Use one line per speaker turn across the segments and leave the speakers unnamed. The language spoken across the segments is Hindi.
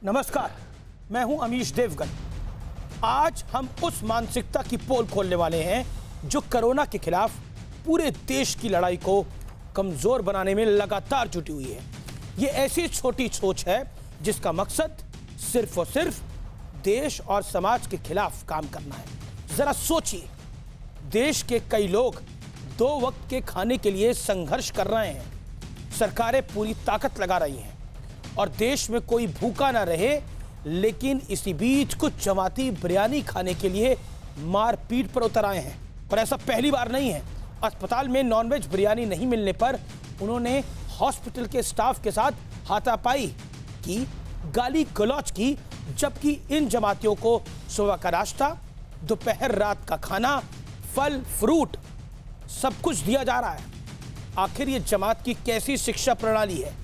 नमस्कार, मैं हूं अमीश देवगन। आज हम उस मानसिकता की पोल खोलने वाले हैं जो कोरोना के खिलाफ पूरे देश की लड़ाई को कमजोर बनाने में लगातार जुटी हुई है। ये ऐसी छोटी सोच है जिसका मकसद सिर्फ और सिर्फ देश और समाज के खिलाफ काम करना है। जरा सोचिए, देश के कई लोग 2 वक्त के खाने के लिए संघर्ष कर रहे हैं, सरकारें पूरी ताकत लगा रही हैं और देश में कोई भूखा ना रहे, लेकिन इसी बीच कुछ जमाती बिरयानी खाने के लिए मारपीट पर उतर आए हैं। और ऐसा पहली बार नहीं है। अस्पताल में नॉनवेज बिरयानी नहीं मिलने पर उन्होंने हॉस्पिटल के स्टाफ के साथ हाथापाई की, गाली गलौज की, जबकि इन जमातियों को सुबह का नाश्ता, दोपहर रात का खाना, फल फ्रूट सब कुछ दिया जा रहा है। आखिर ये जमात की कैसी शिक्षा प्रणाली है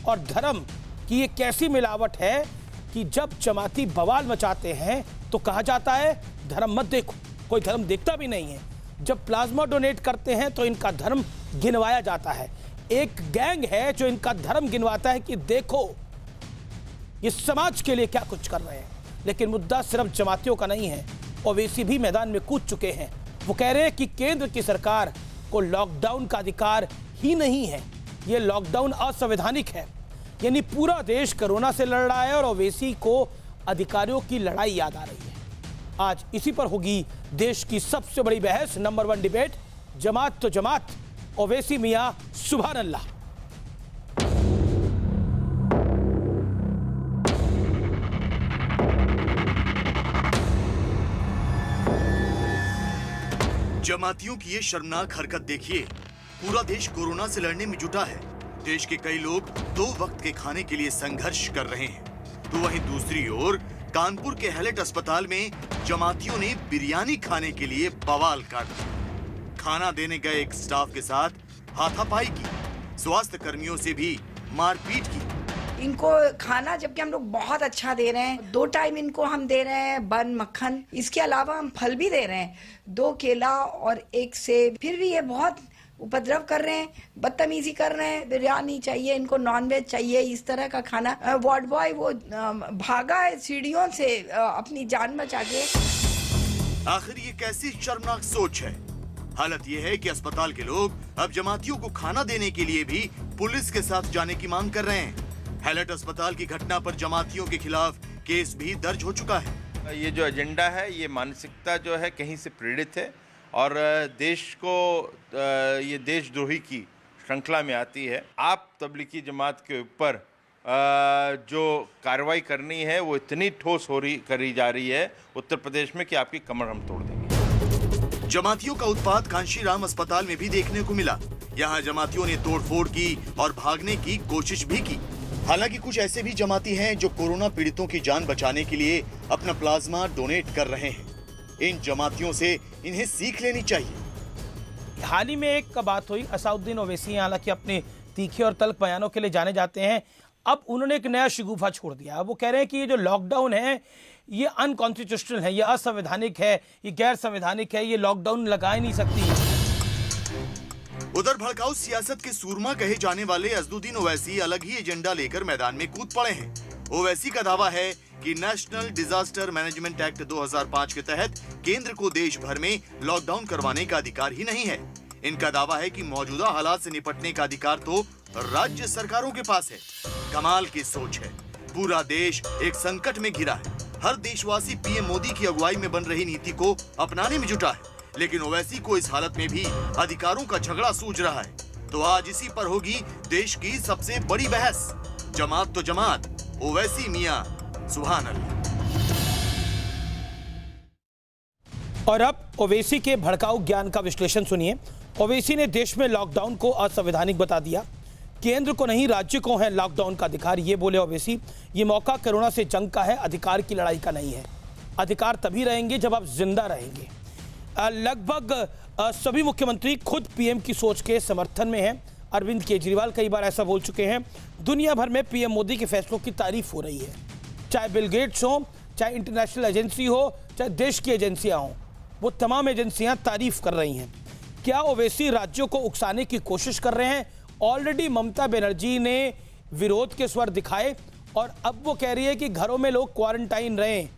और धर्म की ये कैसी मिलावट है कि जब जमाती बवाल मचाते हैं तो कहा जाता है धर्म मत देखो। कोई धर्म देखता भी नहीं है। जब प्लाज्मा डोनेट करते हैं तो इनका धर्म गिनवाया जाता है। एक गैंग है जो इनका धर्म गिनवाता है कि देखो ये समाज के लिए क्या कुछ कर रहे हैं। लेकिन मुद्दा सिर्फ जमातियों का नहीं है। ओवैसी भी मैदान में कूद चुके हैं। वो कह रहे हैं कि केंद्र की सरकार को लॉकडाउन का अधिकार ही नहीं है, ये लॉकडाउन असंवैधानिक है। यानी पूरा देश कोरोना से लड़ रहा है और ओवैसी को अधिकारियों की लड़ाई याद आ रही है। आज इसी पर होगी देश की सबसे बड़ी बहस, नंबर 1 डिबेट, जमात तो जमात, ओवैसी मियां सुभान अल्लाह।
जमातियों की ये शर्मनाक हरकत देखिए। पूरा देश कोरोना से लड़ने में जुटा है। देश के कई लोग 2 वक्त के खाने के लिए संघर्ष कर रहे हैं, तो वहीं दूसरी ओर कानपुर के हैलेट अस्पताल में जमातियों ने बिरयानी खाने के लिए बवाल काट दिया। खाना देने गए एक स्टाफ के साथ हाथापाई की, स्वास्थ्य कर्मियों से भी मारपीट की।
इनको खाना जबकि हम लोग बहुत अच्छा दे रहे हैं, 2 टाइम इनको हम दे रहे हैं बन मक्खन, इसके अलावा हम फल भी दे रहे हैं, 2 केला और 1 सेब, फिर भी ये बहुत उपद्रव कर रहे हैं, बदतमीजी कर रहे हैं। बिरयानी चाहिए इनको, नॉनवेज चाहिए, इस तरह का खाना। वार्ड बॉय वो भागा है सीढ़ियों से अपनी जान बचा के।
आखिर ये कैसी शर्मनाक सोच है। हालत ये है कि अस्पताल के लोग अब जमातियों को खाना देने के लिए भी पुलिस के साथ जाने की मांग कर रहे हैं। हैलेट अस्पताल की घटना पर जमातियों के खिलाफ केस भी दर्ज हो चुका है।
ये जो एजेंडा है, ये मानसिकता जो है कहीं से प्रेरित है और देश को ये देशद्रोही की श्रृंखला में आती है। आप तबलीगी जमात के ऊपर जो कार्रवाई करनी है वो इतनी ठोस करी जा रही है उत्तर प्रदेश में कि आपकी कमर हम तोड़ देंगे।
जमातियों का उत्पात कांशीराम अस्पताल में भी देखने को मिला। यहाँ जमातियों ने तोड़फोड़ की और भागने की कोशिश भी की। हालांकि कुछ ऐसे भी जमाती हैं जो कोरोना पीड़ितों की जान बचाने के लिए अपना प्लाज्मा डोनेट कर रहे हैं। इन जमातियों से इन्हें सीख लेनी चाहिए।
हाल ही में एक बात हुई, असाउद्दीन ओवैसी हालांकि अपने तीखे और तल्ख बयानों के लिए जाने जाते हैं, अब उन्होंने एक नया शिगुफा छोड़ दिया। वो कह रहे हैं कि ये जो लॉकडाउन है ये अनकॉन्स्टिट्यूशनल है, ये असंवैधानिक है, ये गैर संवैधानिक है, ये लॉकडाउन लगा ही नहीं सकती।
उधर भड़काऊ सियासत के सूरमा कहे जाने वाले असदुद्दीन ओवैसी अलग ही एजेंडा लेकर मैदान में कूद पड़े हैं। ओवैसी का दावा है कि नेशनल डिजास्टर मैनेजमेंट एक्ट 2005 के तहत केंद्र को देश भर में लॉकडाउन करवाने का अधिकार ही नहीं है। इनका दावा है कि मौजूदा हालात से निपटने का अधिकार तो राज्य सरकारों के पास है। कमाल की सोच है। पूरा देश एक संकट में घिरा है। हर देशवासी पीएम मोदी की अगुवाई में बन रही नीति को अपनाने में जुटा है, लेकिन ओवैसी को इस हालत में भी अधिकारों का झगड़ा सूझ रहा है। तो आज इसी पर होगी देश की सबसे बड़ी बहस। जमात तो जमात, ओवैसी मियां सुभान अल्लाह।
और अब ओवैसी के भड़काऊ ज्ञान का विश्लेषण सुनिए। ओवैसी ने देश में लॉकडाउन को असंवैधानिक बता दिया। केंद्र को नहीं राज्य को है लॉकडाउन का अधिकार, ये बोले ओवैसी। ये मौका कोरोना से जंग का है, अधिकार की लड़ाई का नहीं है। अधिकार तभी रहेंगे जब आप जिंदा रहेंगे। लगभग सभी मुख्यमंत्री खुद पीएम की सोच के समर्थन में हैं। अरविंद केजरीवाल कई बार ऐसा बोल चुके हैं। दुनिया भर में पीएम मोदी के फैसलों की तारीफ हो रही है। चाहे बिल गेट्स हो, चाहे इंटरनेशनल एजेंसी हो, चाहे देश की एजेंसियां हों, वो तमाम एजेंसियां तारीफ कर रही हैं। क्या ओवैसी राज्यों को उकसाने की कोशिश कर रहे हैं? ऑलरेडी ममता बनर्जी ने विरोध के स्वर दिखाए और अब वो कह रही है कि घरों में लोग क्वारंटाइन रहें,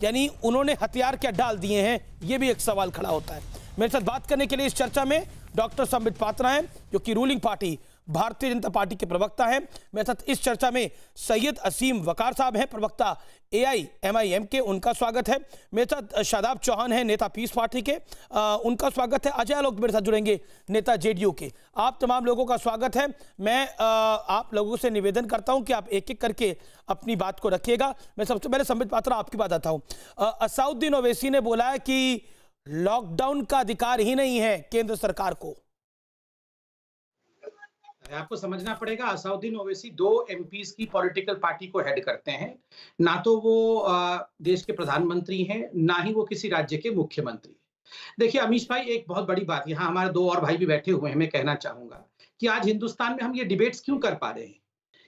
यानी उन्होंने हथियार क्या डाल दिए हैं, ये भी एक सवाल खड़ा होता है। मेरे साथ बात करने के लिए इस चर्चा में डॉक्टर संबित पात्रा हैं, जो कि ruling party Bharatiya Janata party के प्रवक्ता हैं। मेरे साथ इस चर्चा में सैयद असीम वकार साहब हैं, प्रवक्ता AIMIM के, उनका स्वागत है। मेरे साथ शादाब चौहान हैं, नेता पीस पार्टी के, उनका स्वागत है। अजय आलोक मेरे साथ जुड़ेंगे, नेता JDU के। आप तमाम लोगों का स्वागत है। मैं आप लोगों से निवेदन करता हूं कि आप एक एक करके अपनी बात को रखिएगा। मैं सबसे पहले संबित पात्रा आपकी बात आता हूं। असदुद्दीन ओवैसी ने बोला है कि लॉकडाउन का अधिकार ही नहीं है केंद्र सरकार को।
आपको समझना पड़ेगा, असदुद्दीन ओवैसी 2 MPs की पॉलिटिकल पार्टी को हेड करते हैं। ना तो वो देश के प्रधानमंत्री हैं, ना ही वो किसी राज्य के मुख्यमंत्री। देखिए अमीश भाई, एक बहुत बड़ी बात, यहाँ हमारे 2 और भाई भी बैठे हुए हैं, मैं कहना चाहूंगा कि आज हिंदुस्तान में हम ये डिबेट्स क्यों कर पा रहे हैं।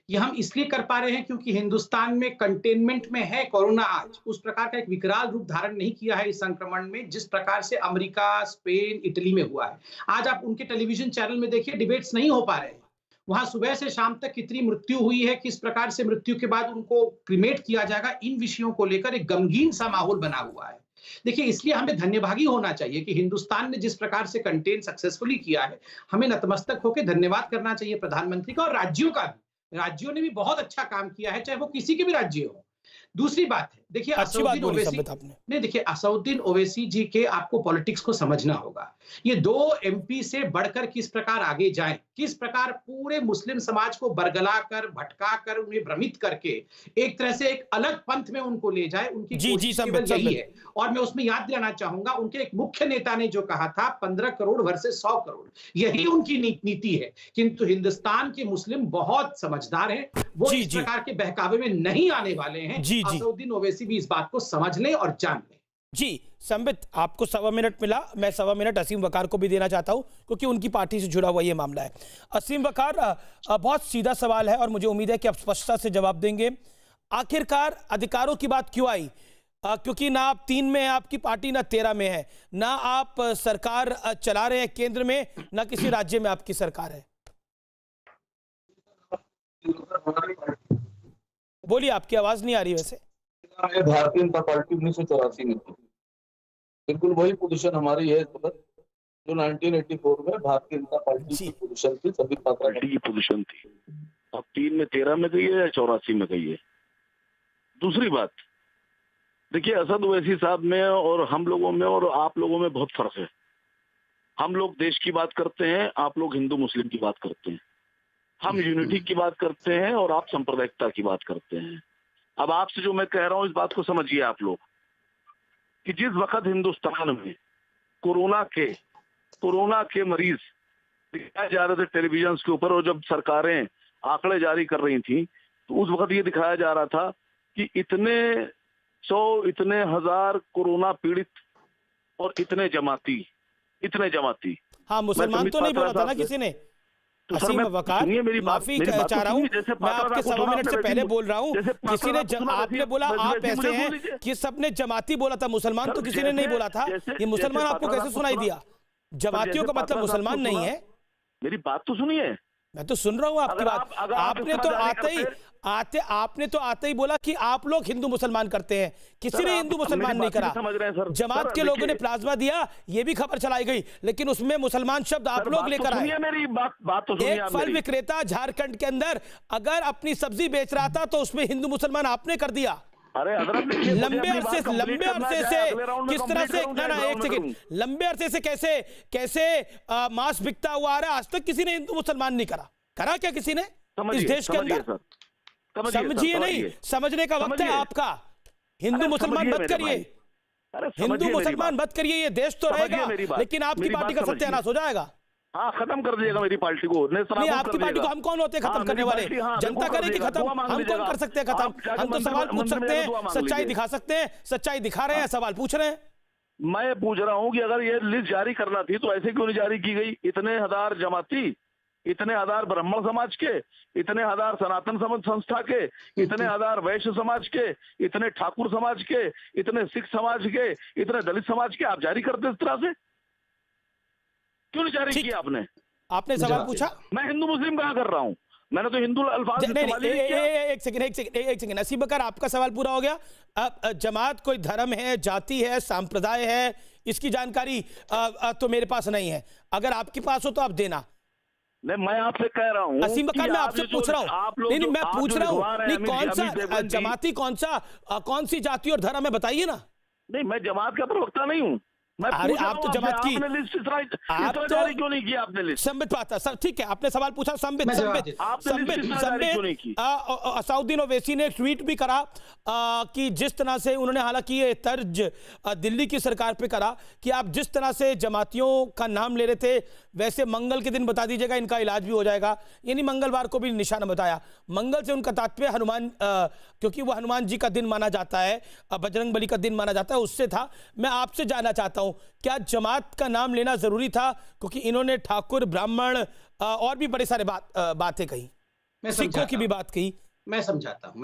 ये हम इसलिए कर पा रहे हैं क्योंकि हिंदुस्तान में कंटेनमेंट में है कोरोना। आज उस प्रकार का एक विकराल रूप धारण नहीं किया है इस संक्रमण में, जिस प्रकार से अमेरिका, स्पेन, इटली में हुआ है। आज आप उनके टेलीविजन चैनल में देखिए, डिबेट्स नहीं हो पा रहे हैं। वहां सुबह से शाम तक कितनी मृत्यु हुई है, किस प्रकार से मृत्यु के बाद उनको क्रिमेट किया जाएगा, इन विषयों को लेकर एक गमगीन सा माहौल बना हुआ है। देखिए, इसलिए हमें धन्यभागी होना चाहिए कि हिंदुस्तान ने जिस प्रकार से कंटेन सक्सेसफुली किया है, हमें नतमस्तक होकर धन्यवाद करना चाहिए प्रधानमंत्री का और राज्यों का भी। राज्यों ने भी बहुत अच्छा काम किया है, चाहे वो किसी के भी राज्य हो। दूसरी बात है, देखिए असदुद्दीन ओवैसी, नहीं देखिए असदुद्दीन ओवैसी जी के आपको पॉलिटिक्स को समझना होगा। ये 2 MP से बढ़कर किस प्रकार आगे जाएं, किस प्रकार पूरे मुस्लिम समाज को बरगला कर, भटका कर, उन्हें भ्रमित करके एक तरह से एक अलग पंथ में उनको ले जाए, उनकी कोशिश केवल यही है। और मैं उसमें याद दिलाना चाहूंगा, उनके एक मुख्य नेता ने जो कहा था 15 करोड़ वर्सेस 100 करोड़, यही उनकी नीति है। किंतु हिंदुस्तान के मुस्लिम बहुत समझदार हैं, वो इस प्रकार के बहकावे में नहीं आने वाले हैं। असदुद्दीन ओवैसी भी इस बात को समझ लें और जान लें।
जी संबित, आपको 1.25 मिनट मिला, मैं 1.25 मिनट असीम वकार को भी देना चाहता हूं क्योंकि उनकी पार्टी से जुड़ा हुआ ये मामला है। असीम वकार, बहुत सीधा सवाल है और मुझे उम्मीद है कि आप स्पष्टता से जवाब देंगे। आखिरकार अधिकारों की बात क्यों आई? क्योंकि ना आप 3 में है आपकी पार्टी, ना 13 में है, ना आप सरकार चला रहे हैं केंद्र में, ना किसी राज्य में आपकी सरकार है। बोलिए, आपकी आवाज नहीं आ रही। वैसे
भारतीय जनता पार्टी 1984 में थी, बिल्कुल वही पोजीशन हमारी है जो 1984 में भारतीय जनता पार्टी की पोजीशन थी, संबित पात्रा की पोजीशन थी। अब 3 में 13 में गई है या 84 में गई है। दूसरी बात, देखिए असद ओवैसी साहब में और हम लोगों में और आप लोगों में बहुत फर्क है। हम लोग देश की बात करते हैं, आप लोग हिंदू मुस्लिम की बात करते हैं। हम यूनिटी की बात करते हैं और आप सांप्रदायिकता की बात करते हैं। अब आपसे जो मैं कह रहा हूं, इस बात को समझिए आप लोग कि जिस वक्त हिंदुस्तान में कोरोना के मरीज दिखाए जा रहे थे टेलीविजन के ऊपर, और जब सरकारें आंकड़े जारी कर रही थी, तो उस वक्त ये दिखाया जा रहा था कि इतने 100, इतने हजार कोरोना पीड़ित और इतने जमाती।
हाँ, मुसलमान तो नहीं बोला था ना किसी ने।
तो सर,
वकार, माफी चाह रहा हूँ, मैं आपके 1.25 मिनट से पहले बोल रहा हूँ। किसी ने आपने बोला आप ऐसे हैं कि सबने जमाती बोला था, मुसलमान तो किसी ने नहीं बोला था। ये मुसलमान आपको कैसे सुनाई दिया? जमातियों का मतलब मुसलमान नहीं है।
मेरी बात तो सुनिए,
मैं तो सुन रहा हूँ आपकी बात। आपने तो आते ही बोला कि आप लोग हिंदू मुसलमान करते हैं। किसी ने हिंदू मुसलमान नहीं करा। जमात के लोगों ने प्लाज्मा दिया, ये भी खबर चलाई गई, लेकिन उसमें मुसलमान शब्द आप लोग लेकर आए।
मेरी बात तो सुनिए।
एक फल विक्रेता झारखंड के अंदर अगर अपनी सब्जी बेच रहा था तो उसमें हिंदू मुसलमान आपने कर दिया।
अरे
लंबे अरसे से किस तरह से, ना एक सेकंड, लंबे अरसे से कैसे मांस बिकता हुआ आ रहा है, आज तक किसी ने हिंदू मुसलमान नहीं करा क्या किसी ने इस देश के अंदर? समझिए नहीं, समझने का वक्त है आपका। हिंदू मुसलमान मत करिए, हिंदू मुसलमान मत करिए, ये देश तो रहेगा लेकिन आपकी पार्टी का सत्यानाश हो जाएगा।
हाँ, खत्म कर दिएगा मेरी पार्टी को।
नहीं, आपकी पार्टी को हम कौन होते हैं खत्म करने वाले? जनता करेगी खत्म, हम कौन कर सकते हैं खत्म? हम तो सवाल पूछ सकते हैं, सच्चाई दिखा सकते हैं, सच्चाई दिखा रहे हैं, सवाल पूछ रहे हैं।
मैं पूछ रहा हूँ कि अगर ये लिस्ट जारी करना थी तो ऐसे क्यों नहीं जारी की गई? इतने हजार जमाती, इतने हजार ब्राह्मण समाज के, इतने हजार सनातन संस्था के, इतने हजार वैश्य समाज के, इतने ठाकुर समाज के, इतने सिख समाज के, इतने दलित समाज के, आप जारी करते इस तरह से? क्यों नहीं जारी किया आपने?
आपने सवाल पूछा,
मैं हिंदू मुस्लिम कहाँ कर रहा हूँ? मैंने तो हिंदू अल्फाज इस्तेमाल ही नहीं किया।
एक सेकंड असीम बकर, आपका सवाल पूरा हो गया। अब जमात कोई धर्म है, जाति है, संप्रदाय है, इसकी जानकारी तो मेरे पास नहीं है। अगर आपके पास हो तो आप देना।
नहीं, मैं आपसे कह रहा हूँ
असीम बकर, मैं आपसे पूछ रहा हूँ। नहीं, मैं पूछ रहा हूँ, नहीं कौन सा जमाती, कौन सी जाति और धर्म है, बताइए ना।
नहीं, मैं जमात का प्रवक्ता नहीं हूँ। मैं
अरे आप तो जमात की,
आपने लिस्ट इतना जारी क्यों नहीं किया? आपने लिस्ट
संबित पाता सर, ठीक है, आपने सवाल पूछा। असाउद्दीन ओवैसी ने ट्वीट भी करा कि जिस तरह से उन्होंने, हालांकि ये तर्ज दिल्ली की सरकार पे करा कि आप जिस तरह से जमातियों का नाम ले रहे थे, वैसे मंगल के दिन बता दीजिएगा, इनका इलाज भी हो जाएगा। यानी मंगलवार को भी निशाना बताया। मंगल से उनका तात्पर्य हनुमान, क्योंकि वो हनुमान जी का दिन माना जाता है, बजरंग बली का दिन माना जाता है, उससे था। मैं आपसे जानना चाहता हूं, क्या जमात का नाम लेना जरूरी था? क्योंकि इन्होंने ठाकुर, ब्राह्मण और भी बड़े सारे बातें कही, सिखों की भी बात कही।
मैं समझाता हूं।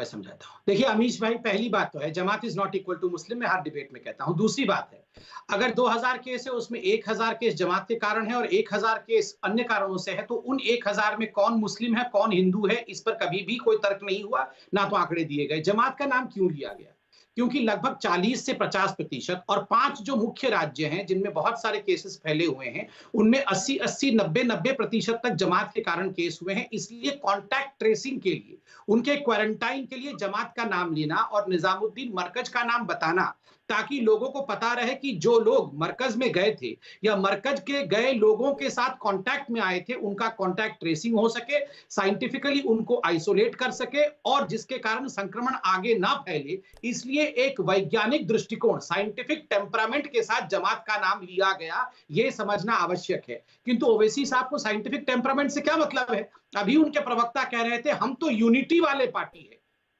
देखिए अमीश भाई, पहली बात तो है जमात इज नॉट इक्वल टू मुस्लिम, मैं हर डिबेट में कहता हूं। दूसरी बात है, अगर 2000 केस है उसमें 1000 केस जमात के कारण है और 1000 केस अन्य कारणों से है, तो उन 1000 में कौन मुस्लिम है कौन हिंदू है, इस पर कभी भी कोई तर्क नहीं हुआ, ना तो आंकड़े दिए गए। जमात का नाम क्यों लिया गया? क्योंकि लगभग 40 से 50% और 5 जो मुख्य राज्य हैं जिनमें बहुत सारे केसेस फैले हुए हैं, उनमें 80, 90% तक जमात के कारण केस हुए हैं। इसलिए कॉन्टैक्ट ट्रेसिंग के लिए, उनके क्वारंटाइन के लिए जमात का नाम लेना और निजामुद्दीन मरकज का नाम बताना, ताकि लोगों को पता रहे कि जो लोग मरकज में गए थे या मरकज के गए लोगों के साथ कांटेक्ट में आए थे, उनका कांटेक्ट ट्रेसिंग हो सके, साइंटिफिकली उनको आइसोलेट कर सके और जिसके कारण संक्रमण आगे ना फैले। इसलिए एक वैज्ञानिक दृष्टिकोण, साइंटिफिक टेम्परामेंट के साथ जमात का नाम लिया गया, यह समझना आवश्यक है। किंतु ओवैसी साहब को साइंटिफिक टेम्परामेंट से क्या मतलब है? अभी उनके प्रवक्ता कह रहे थे हम तो यूनिटी वाले पार्टी है।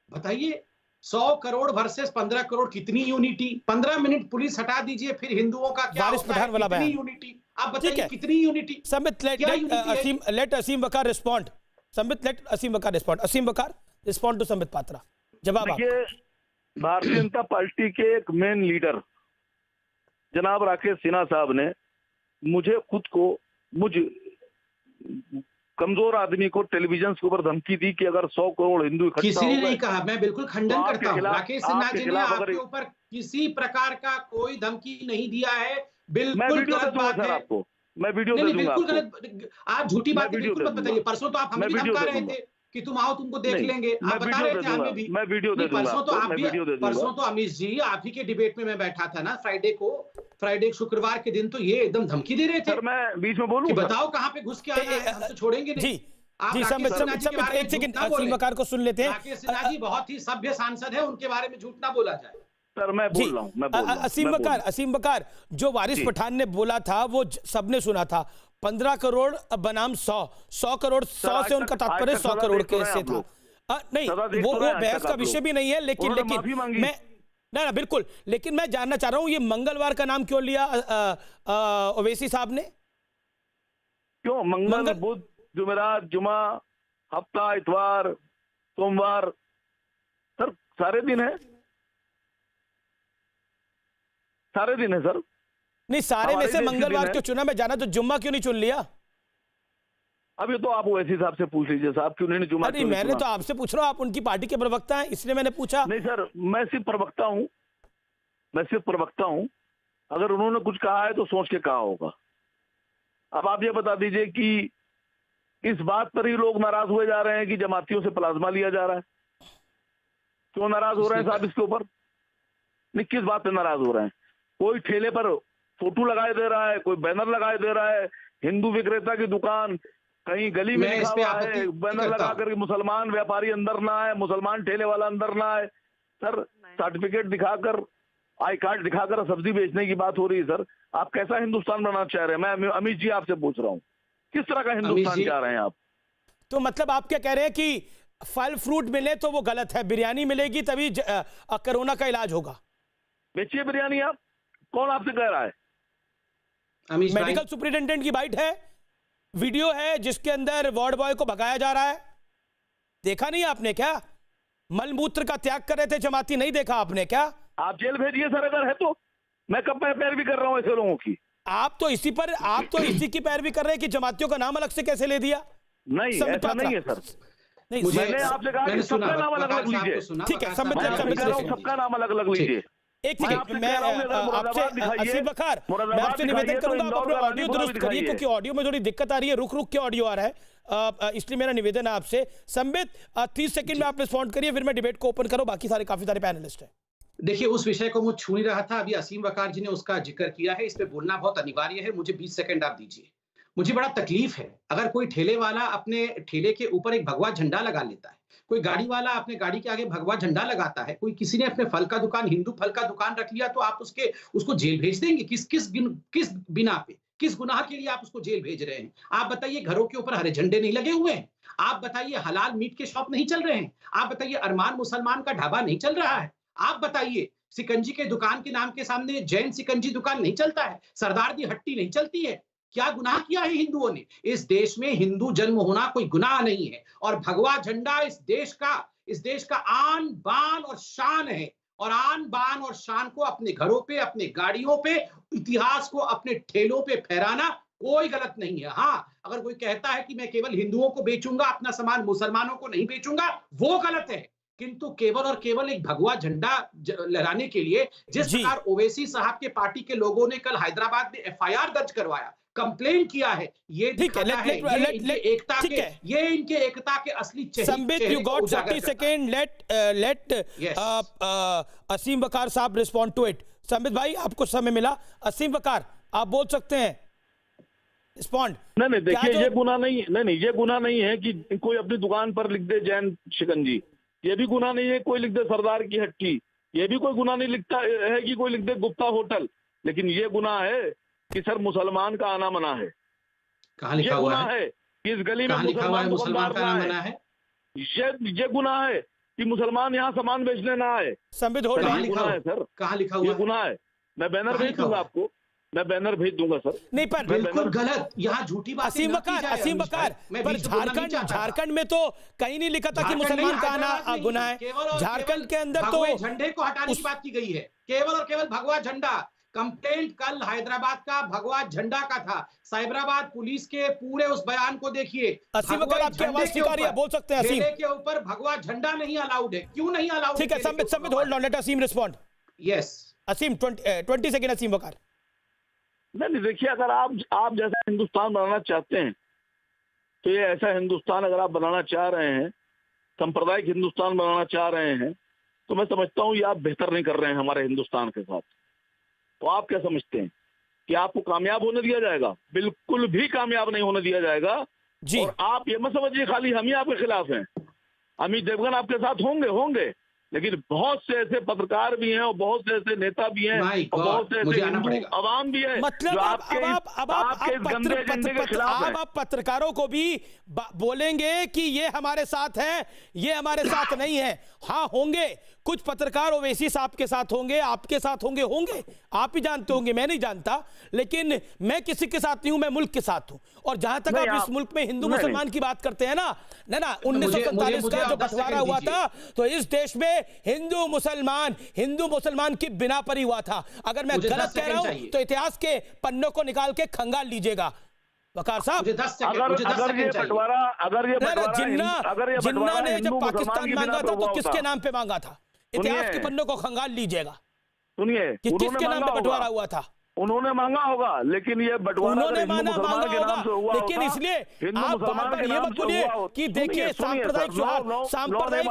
बताइए, 100 करोड़ वर्सेस 15 करोड़, कितनी यूनिटी? 15 मिनट पुलिस हटा दीजिए, फिर हिंदुओं का क्या होता है? कितनी यूनिटी? आप बताइए, कितनी unity?
Sambit, let Asim Bakar respond. Sambit, let Asim Bakar respond. Asim Bakar, respond to Sambit Patra. जवाब आपका।
भारतीय जनता पार्टी के एक मेन लीडर जनाब राकेश सिन्हा साहब ने मुझे खुद को, कमजोर आदमी को टेलीविजन के ऊपर धमकी दी कि अगर 100 करोड़ हिंदू इकट्ठा
किसी ने नहीं कहा, मैं बिल्कुल खंडन करता हूं। राकेश सिन्हा जी ने आपके ऊपर किसी प्रकार का कोई धमकी नहीं दिया है। बिल्कुल गलत बात है।
आपको मैं वीडियो दे दूंगा।
बिल्कुल गलत, आप झूठी बात बिल्कुल मत बताइए। परसों तो आप हमें भी धमका रहे थे कि तुम आओ, तुमको देख लेंगे, आप बता रहे थे हमें भी।
मैं वीडियो दे दूंगा।
परसों तो अमीश जी आप ही के डिबेट में मैं बैठा था ना, फ्राइडे शुक्रवार के दिन, तो ये एकदम धमकी दे रहे थे।
सर मैं बीच में बोलूं,
बताओ कहां पे घुस के आना है, हम तो छोड़ेंगे नहीं।
जी संबित, एक सेकंड असीम बकार को सुन लेते हैं।
राकेश सिन्हा जी बहुत ही सभ्य सांसद है, उनके बारे में झूठ ना बोला जाए।
सर मैं बोल रहा हूं।
असीम बकार, जो वारिस पठान ने बोला था वो सबने सुना था। 15 करोड़ बनाम 100 करोड़, 100 से उनका तात्पर्य 100 करोड़ के से था। नहीं, वो बहस का विषय भी नहीं है, लेकिन मैं ना बिल्कुल, लेकिन मैं जानना चाह रहा हूं ये मंगलवार का नाम क्यों लिया ओवैसी साहब ने?
क्यों मंगल, बुध, जुमेरात, जुमा, हफ्ता, इतवार, सोमवार, सर सारे दिन है, सारे दिन है सर।
नहीं, सारे में से मंगलवार क्यों चुना? मैं जाना तो जुम्मा क्यों नहीं चुन लिया?
अभी तो आप ओवैसी साहब से पूछ लीजिए साहब, क्यों नहीं जुम्मा?
अरे मैंने तो आपसे पूछ रहा हूं, आप उनकी पार्टी के प्रवक्ता हैं, इसलिए मैंने पूछा।
नहीं सर, मैं सिर्फ प्रवक्ता हूं, अगर उन्होंने कुछ कहा है तो सोच के कहा होगा। अब आप ये बता दीजिए कि इस बात पर ही लोग नाराज हुए जा रहे हैं कि जमातियों से प्लाज्मा लिया जा रहा है। क्यों नाराज हो रहे हैं साहब इसके ऊपर? नहीं, किस बात पे नाराज हो रहे हैं? कोई ठेले पर फोटो लगाए दे रहा है, कोई बैनर लगाए दे रहा है, हिंदू विक्रेता की दुकान कहीं गली में लिखा हुआ है, बैनर लगा कर मुसलमान व्यापारी अंदर ना आए, मुसलमान ठेले वाला अंदर ना आए। सर सर्टिफिकेट दिखाकर, आई कार्ड दिखाकर सब्जी बेचने की बात हो रही है। सर आप कैसा हिंदुस्तान बनाना चाह रहे हैं? मैं अमित जी आपसे पूछ रहा हूँ, किस तरह का हिंदुस्तान चाह रहे हैं आप?
तो मतलब आप क्या कह रहे हैं कि फल फ्रूट मिले तो वो गलत है, बिरयानी मिलेगी तभी कोरोना का इलाज होगा?
बेचिए बिरयानी आप, कौन आपसे कह रहा है?
मेडिकल सुपरिटेंडेंट की बाइट है, वीडियो है जिसके अंदर वार्ड बॉय को भगाया जा रहा है। देखा नहीं आपने क्या? मलमूत्र का त्याग कर रहे थे जमाती, नहीं देखा आपने क्या?
आप जेल भेजिए सर, अगर है तो। मैं कब पैरवी कर रहा हूं ऐसे लोगों की?
आप तो इसी की पैरवी कर रहे हैं कि जमातियों का नाम अलग से कैसे ले दिया?
नहीं, ऐसा नहीं है सर।
नहीं,
मुझे
मैंने आपसे कहा कि
मैंने सुना,
सबका नाम अलग
वकार
अलग
साहब
लीजिए।
को सुना,
ठीक है,
वकार
सम्बित
साहब
जी,
को
मैं कह रहा हूँ
सुना।
सबका नाम अलग अलग लीजिए।
एक
मैं
सेकंड,
आपसे
मैं
कह रहा हूँ कि अगर
आपसे
मुरादाबाद दिखाइए,
असीम बखार, मैं
मुरादाबाद
आपसे निवेदन
दिखाइए तो
करूंगा आप
इंदौर
अपना
का
ऑडियो
रानीपुरा
दुरुस्त
भी
करिए,
दिखाइए।
क्योंकि ऑडियो में थोड़ी दिक्कत आ रही है, रुक रुक के ऑडियो आ रहा है, इसलिए मेरा निवेदन है आपसे। संबित 30 सेकंड में आप रिस्पॉन्ड करिए, फिर मैं डिबेट को ओपन करूं, बाकी काफी सारे पैनलिस्ट हैं।
देखिए, उस विषय को मैं छू नहीं रहा था, अभी असीम वकार जी ने उसका जिक्र किया है, इस पे बोलना बहुत अनिवार्य है। मुझे 20 सेकंड आप दीजिए। मुझे बड़ा तकलीफ है अगर कोई ठेले वाला अपने ठेले के ऊपर एक भगवा झंडा लगा लेता है, कोई गाड़ी वाला अपने गाड़ी के आगे भगवा झंडा लगाता है, कोई किसी ने अपने फल का दुकान, हिंदू फल का दुकान रख लिया, तो आप उसको जेल भेज देंगे? किस बिना पे, किस गुनाह के लिए आप उसको जेल भेज रहे हैं? आप बताइए, घरों के ऊपर हरे झंडे नहीं लगे हुए हैं? आप बताइए, हलाल मीट के शॉप नहीं चल रहे हैं? आप बताइए, अरमान मुसलमान का ढाबा नहीं चल रहा है? आप बताइए, सिकंजी के दुकान के नाम के सामने जैन सिकंजी दुकान नहीं चलता है? सरदार दी हट्टी नहीं चलती है? क्या गुनाह किया है हिंदुओं ने? इस देश में हिंदू जन्म होना कोई गुनाह नहीं है, और भगवा झंडा इस देश का आन बान और शान है, और आन बान और शान को अपने घरों पे, अपने गाड़ियों पे, इतिहास को अपने ठेलों पे फहराना कोई गलत नहीं है। हाँ, अगर कोई कहता है कि मैं केवल हिंदुओं को बेचूंगा, अपना सामान मुसलमानों को नहीं बेचूंगा, वो गलत है। किंतु केवल और केवल एक भगवा झंडा लहराने के लिए जिस प्रकार ओवैसी साहब के पार्टी के लोगों ने कल हैदराबाद में एफआईआर दर्ज करवाया, कंप्लेन किया है, ये दिखाता है ये इनके एकता के असली चेहरे।
Sambit, you got 40 second, let Aseem Waqar sahab respond to it. Sambit भाई, आपको समय मिला, असीम वकार आप बोल सकते हैं, रिस्पॉन्ड।
नहीं, देखिए, ये गुनाह नहीं, ये गुनाह नहीं है कि कोई अपनी दुकान पर लिख दे जैन शिकंजी, ये भी गुनाह नहीं है कोई लिख दे सरदार की हट्टी, ये भी कोई गुनाह नहीं लिखता है कि कोई लिख दे गुप्ता होटल, लेकिन ये गुनाह है कि सर मुसलमान का आना मना है।
कहाँ लिखा हुआ है?
इस गली में
मुसलमान का आना मना है?
ये गुनाह है कि मुसलमान यहाँ सामान बेचने ना आए।
संबित,
गुनाह है सर,
कहाँ लिखा हुआ?
ये गुनाह है। मैं बैनर भेज दूंगा आपको, मैं बैनर भेज दूंगा सर।
नहीं, पर
बिल्कुल गलत, यहाँ झूठी बात।
असीम वकार, पर झारखंड में तो कहीं नहीं लिखा था कि मुसलमान का आना गुनाह है। झारखंड के अंदर तो
झंडे को हटाने की बात की गई है, केवल और केवल भगवा झंडा। कंप्लेंट कल हैदराबाद का भगवा झंडा का था। साइबराबाद पुलिस के पूरे उस बयान को देखिए।
असीम वकार, आपकी आवाज स्वीकार है, बोल सकते हैं असीम।
ठेले के ऊपर भगवा झंडा नहीं अलाउड है, क्यों नहीं अलाउड?
ठीक है, Sambit hold on, let Aseem respond.
Yes
Aseem, 20 second Aseem Waqar.
नहीं, देखिए, अगर आप जैसा हिंदुस्तान बनाना चाहते हैं, तो ये ऐसा हिंदुस्तान अगर आप बनाना चाह रहे हैं, सांप्रदायिक हिंदुस्तान बनाना चाह रहे हैं, तो मैं समझता हूँ ये आप बेहतर नहीं कर रहे हैं हमारे हिंदुस्तान के साथ। तो आप क्या समझते हैं कि आपको कामयाब होने दिया जाएगा? बिल्कुल भी कामयाब नहीं होने दिया जाएगा जी। और आप ये मत समझिए खाली हम ही आपके खिलाफ हैं। अमित देवगन आपके साथ होंगे, लेकिन बहुत से ऐसे पत्रकार भी हैं, और बहुत से ऐसे नेता भी हैं, और बहुत से ऐसे हिंदू अवाम भी है,
मतलब आप पत्रकारों को भी बोलेंगे कि ये हमारे साथ है, ये हमारे साथ नहीं है। हाँ, होंगे कुछ पत्रकार ओवैसी साहब के साथ होंगे, आपके साथ होंगे, आप ही जानते होंगे, मैं नहीं जानता, लेकिन मैं किसी के साथ नहीं हूं, मैं मुल्क के साथ हूं। और जहां तक आप इस मुल्क में हिंदू मुसलमान की बात करते हैं ना 1947 का जो बंटवारा हुआ था, तो इस देश में हिंदू मुसलमान की बिना पर ही हुआ था। अगर मैं गलत कह रहा हूं तो इतिहास के पन्नों को निकाल के खंगाल लीजिएगा वकार साहब।
अगर ये बंटवारा
जिन्ना ने जब पाकिस्तान मांगा था तो किसके नाम पे मांगा था? इतिहास के पन्नों को खंगाल लीजिएगा,
सुनिए,
कि किसके नाम पे बंटवारा हुआ था।
उन्होंने मांगा होगा, लेकिन ये बंटवारा
उन्होंने मांगा होगा, लेकिन इसलिए आप बार-बार ये मत बोलिए कि देखिए सांप्रदायिक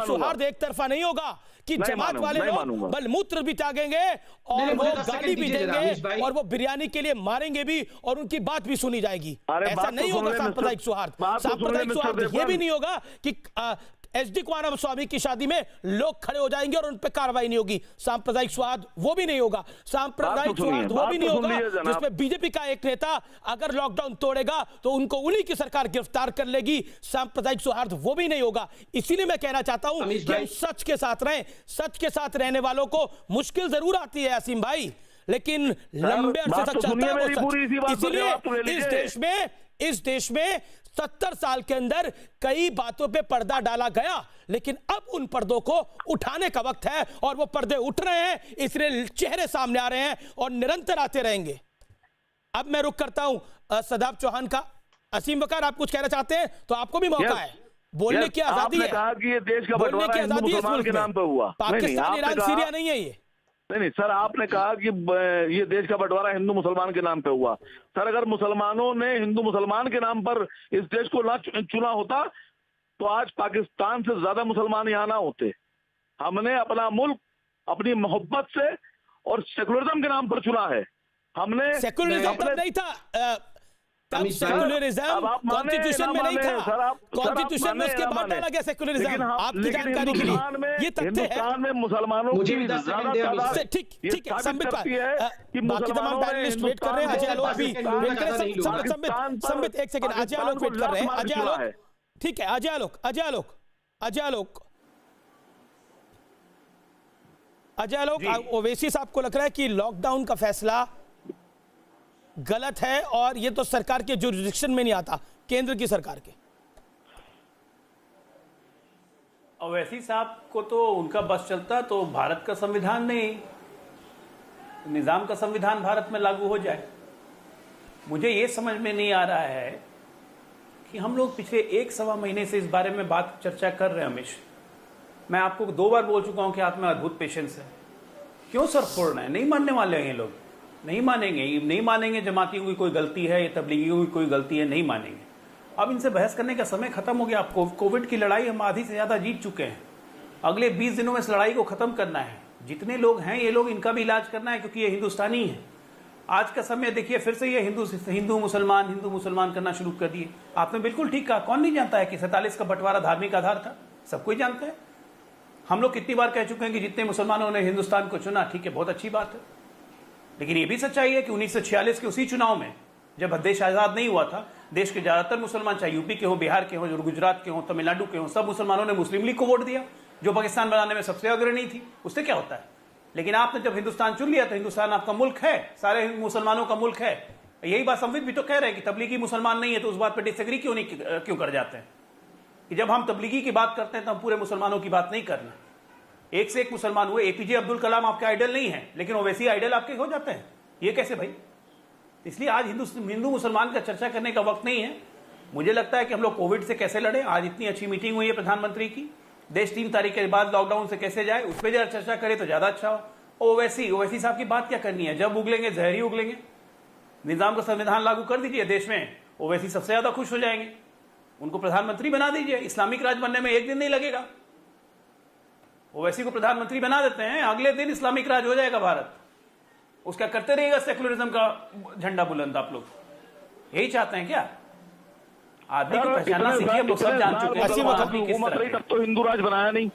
सौहार्द एक तरफा नहीं होगा, कि जमात वाले लोग बलमूत्र भी त्यागेंगे और वो गाली भी देंगे और वो बिरयानी के लिए मारेंगे भी और उनकी बात भी सुनी जाएगी। ऐसा नहीं होगा सांप्रदायिक सौहार्द ये भी नहीं होगा कि एसडी कुमार स्वामी की शादी में लोग खड़े हो जाएंगे और उन पर कार्रवाई नहीं होगी। सांप्रदायिक सौहार्द वो भी नहीं होगा, सांप्रदायिक सौहार्द वो भी नहीं होगा जिसमें बीजेपी का एक नेता अगर लॉकडाउन तोड़ेगा तो उनको उन्हीं की सरकार गिरफ्तार कर लेगी। सांप्रदायिक सौहार्द वो भी नहीं होगा। इसीलिए मैं कहना चाहता हूं कि हम सच के साथ रहें। सच के साथ रहने वालों को मुश्किल जरूर आती है असीम भाई, लेकिन लंबे अरसे तक चलता है वो सच। इसीलिए इस देश में 70 साल के अंदर कई बातों पे पर्दा डाला गया, लेकिन अब उन पर्दों को उठाने का वक्त है और वो पर्दे उठ रहे हैं, इसलिए चेहरे सामने आ रहे हैं और निरंतर आते रहेंगे। अब मैं रुक करता हूं सदाब चौहान का। असीम वकार, आप कुछ कहना चाहते हैं तो आपको भी मौका है। बोलने की आजादी
आपने
है।
कहा कि ये देश का
बोलने
बंटवारा
की
हिंदू
आजादी है इस
मुसलमान
मुल्क
के
में।
नाम पे हुआ।
पाकिस्तान
आपने
ईरान
कहा-
सीरिया नहीं है ये।
नहीं सर, आपने कहा कि ये देश का बंटवारा हिंदू मुसलमान के नाम पे हुआ। सर, अगर मुसलमानों ने हिंदू मुसलमान के नाम पर इस देश को ना चुना होता तो आज पाकिस्तान से ज्यादा मुसलमान यहाँ ना होते। हमने अपना मुल्क अपनी मोहब्बत से और सेकुलरिज्म के नाम पर चुना है। हमने
सेकुलरिज्म तब नहीं था, तब
अमित शाह,
सेकुलरिज्म
अब आप माने
कॉन्स्टिट्यूशन
ना
में नहीं
माने,
था।
सर आप
कॉन्स्टिट्यूशन में
माने
उसके
ना
बाद
माने।
डाला गया सेकुलरिज्म।
लेकिन
आपकी
लेकिन
जानकारी के लिए ये तथ्य है।
हिंदुस्तान में मुसलमानों
मुझे
की
भी 10 सेकंड
ज्यादा
दे, अमित
तादाद
शाह।
ठीक
ये
ठीक है,
साबित
संबित
करती है कि
बाकी तमाम
मुसलमानों ने
पैनलिस्ट वेट कर रहे हैं। अजय आलोक भी
हिंदुस्तान
वेट कर रहे हैं।
पाकिस्तान पर-
संबित एक सेकंड, अजय आलोक वेट कर रहे हैं। अजय
चुना है।
आलोक, ठीक है, अजय आलोक, अजय आलोक, ओवैसी साहब को लग रहा है कि लॉकडाउन का फैसला गलत है और ये तो सरकार के जुरिडिक्शन में नहीं आता, केंद्र की सरकार के।
ओवैसी साहब को तो उनका बस चलता तो भारत का संविधान नहीं, निजाम का संविधान भारत में लागू हो जाए। मुझे ये समझ में नहीं आ रहा है कि हम लोग पिछले 1-1.25 महीने से इस बारे में बात चर्चा कर रहे हैं। हमेश मैं आपको 2 बार बोल चुका हूं कि आप में अद्भुत पेशेंस है। क्यों सर फोड़ रहे हैं? नहीं मानने वाले हैं ये लोग, नहीं मानेंगे जमातियों की कोई गलती है, ये तबलीगियों की कोई गलती है, नहीं मानेंगे। अब इनसे बहस करने का समय खत्म हो गया। आप कोविड की लड़ाई हम आधी से ज्यादा जीत चुके हैं। अगले 20 दिनों में इस लड़ाई को खत्म करना है। जितने लोग हैं ये लोग, इनका भी इलाज करना है क्योंकि ये हिंदुस्तानी है। आज का समय देखिए, फिर से ये हिंदू मुसलमान करना शुरू कर दिए। आपने बिल्कुल ठीक कहा, कौन नहीं जानता है कि 47 का बंटवारा धार्मिक आधार था, सब कोई जानते हैं। हम लोग कितनी बार कह चुके हैं कि जितने मुसलमानों ने हिंदुस्तान को चुना, ठीक है, बहुत अच्छी बात है, लेकिन ये भी सच्चाई है कि 1946 के उसी चुनाव में जब देश आजाद नहीं हुआ था, देश के ज्यादातर मुसलमान, चाहे यूपी के हो, बिहार के हो, गुजरात के हो, तमिलनाडु के हो, सब मुसलमानों ने मुस्लिम लीग को वोट दिया, जो पाकिस्तान बनाने में सबसे अग्रणी थी। उससे क्या होता है? लेकिन आपने जब हिंदुस्तान चुन लिया तो हिंदुस्तान आपका मुल्क है, सारे मुसलमानों का मुल्क है। यही बात संविधान भी तो कह रहे हैं कि तबलीगी मुसलमान नहीं है, तो उस बात पर डिसएग्री क्यों कर जाते हैं कि जब हम तबलीगी की बात करते हैं तो हम पूरे मुसलमानों की बात नहीं करना। एक से एक मुसलमान हुए। एपीजे अब्दुल कलाम आपके आइडल नहीं है, लेकिन ओवैसी आइडल आपके हो जाते हैं, ये कैसे भाई? इसलिए आज हिंदू मुसलमान का चर्चा करने का वक्त नहीं है। मुझे लगता है कि हम लोग कोविड से कैसे लड़े। आज इतनी अच्छी मीटिंग हुई है प्रधानमंत्री की, देश 3 तारीख के बाद लॉकडाउन से कैसे जाए, उस पर जरा चर्चा करें तो ज्यादा अच्छा हो। ओवैसी साहब की बात क्या करनी है? जब उगलेंगे जहर ही उगलेंगे। निजाम का संविधान लागू कर दीजिए देश में, ओवैसी सबसे ज्यादा खुश हो जाएंगे। उनको प्रधानमंत्री बना दीजिए, इस्लामिक राज बनने में 1 दिन नहीं लगेगा। ओवैसी को प्रधानमंत्री बना देते हैं, अगले दिन इस्लामिक राज हो जाएगा भारत। उसका करते रहिएगा सेकुलरिज्म का झंडा बुलंद। आप लोग यही चाहते हैं क्या? आदमी को पहचानना सीखिए, हम लोग सब जान चुके हैं
हुकूमत रही तब तो हिंदू राज बनाया नहीं।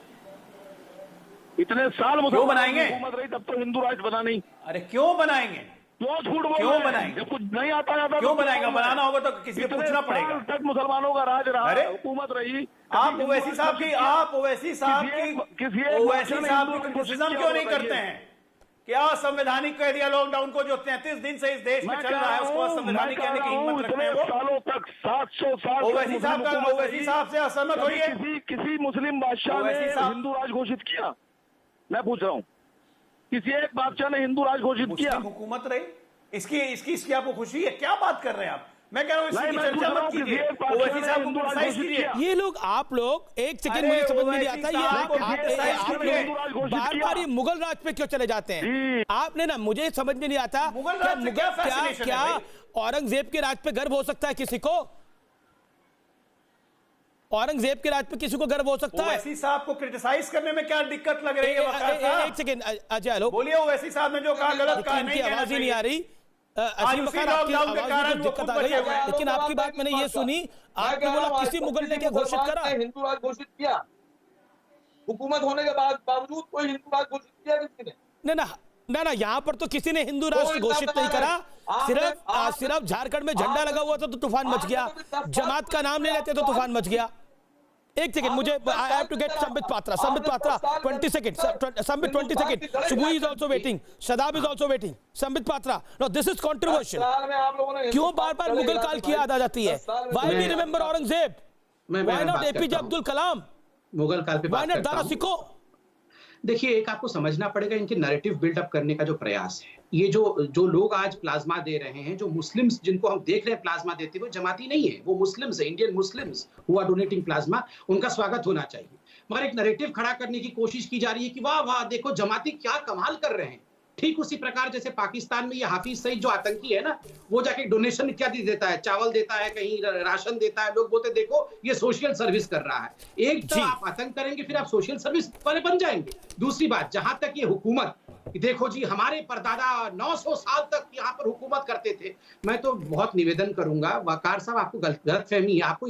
इतने साल
क्यों बनाएंगे?
हुकूमत रही तब तो हिंदू राज बना नहीं।
अरे क्यों बनाएंगे?
क्यों झूठ बोल
क्यों
रहे हैं?
बनाएंगे?
जब कुछ नहीं आता जाता
क्यों बनाएगा? बनाना होगा तो किसी से पूछना पड़ेगा।
तक मुसलमानों का राज रहा,
अरे
हुकूमत रही।
आप ओवैसी साहब की क्रिटिसिज्म क्यों नहीं करते हैं? क्या संवैधानिक कह दिया लॉकडाउन को, जो 33 दिन से इस देश में चल रहा है, उसको संवैधानिक कहने की हिम्मत रखते हैं वो?
सालों तक 700 साल
ओवैसी साहब से असहमत होइए।
किसी मुस्लिम बादशाह ने हिंदू राज घोषित किया? मैं पूछ रहा हूँ, किसी एक बादशाह ने हिंदू राज घोषित किया?
मुस्लिम हुकूमत रही, इसकी आपको खुशी है? क्या बात कर रहे हैं आप? मैं कह रहा हूँ इसकी चर्चा मत कीजिए। ओवैसी साहब को क्रिटिसाइज कीजिए।
ये लोग, आप लोग, एक सेकंड मुझे समझ में नहीं आता, ये आप लोग बार-बार ये मुगल राज पे क्यों चले जाते हैं? आपने ना, मुझे समझ में नहीं आता,
मुगल राज से क्या fascination है
क्या
भाई?
औरंगजेब के राज पे गर्व हो सकता है किसी को? औरंगजेब के राज पे किसी को गर्व हो सकता है?
ओवैसी साहब को क्रिटिसाइज करने में क्या दिक्कत लग रही है? वकार साहब,
एक सेकंड अजय आलोक,
बोलिए ओवैसी साहब ने जो कहा गलत कहा, नहीं कहना
आवाज ही नहीं आ
चाहिए।
रही। असीम वकार, आपकी आवाज में कुछ दिक्कत आ गई, लेकिन आपकी बात मैंने ये सुनी, आपने बोला किसी मुगल ने क्या घोषित करा?
हिंदू राज घोषित किया, हुकूमत होने के बावजूद कोई हिंदू राज घोषित किया किसी ने?
ना, यहाँ पर तो किसी ने हिंदू राष्ट्र घोषित नहीं करा। सिर्फ झारखंड में झंडा लगा हुआ था तो तूफान मच गया, जमात का नाम ले लेते तो तूफान मच गया। एक सेकंड, मुझे I have to get Sambit Patra 20 second, Sambit 20 second, Shubhu is also waiting, Shadab is also waiting. Sambit Patra, no this is controversial. क्यों बार-बार मुगल काल की याद आ जाती है? Why we remember Aurangzeb? Why not APJ Abdul Kalam?
Mughal काल पे
व्हाई
बात
नॉट
करता
दारा
हूं।
सिको?
देखिए, एक आपको समझना पड़ेगा इनके नैरेटिव बिल्डअप करने का जो प्रयास है। ये जो लोग आज प्लाज्मा दे रहे हैं, जो मुस्लिम्स जिनको हम देख रहे हैं प्लाज्मा देते हुए, जमाती नहीं है, वो मुस्लिम्स है, Indian Muslims who are donating plasma, उनका स्वागत होना चाहिए। मगर एक नैरेटिव खड़ा करने की कोशिश की जा रही है कि वाह वाह देखो जमाती क्या कमाल कर रहे हैं। ठीक उसी प्रकार जैसे पाकिस्तान में ये हाफिज सईद जो आतंकी है ना, वो जाके डोनेशन इत्यादि देता है, चावल देता है, कहीं राशन देता है, लोग बोलते देखो ये सोशल सर्विस कर रहा है। एक तो आप आतंक करेंगे, फिर आप सोशल सर्विस वाले बन जाएंगे। दूसरी बात, जहां तक ये हुकूमत, देखो जी हमारे परदादा 900 साल तक यहाँ पर हुकूमत करते थे। मैं तो बहुत निवेदन करूंगा, वकार साहब आपको गलतफहमी है, आपको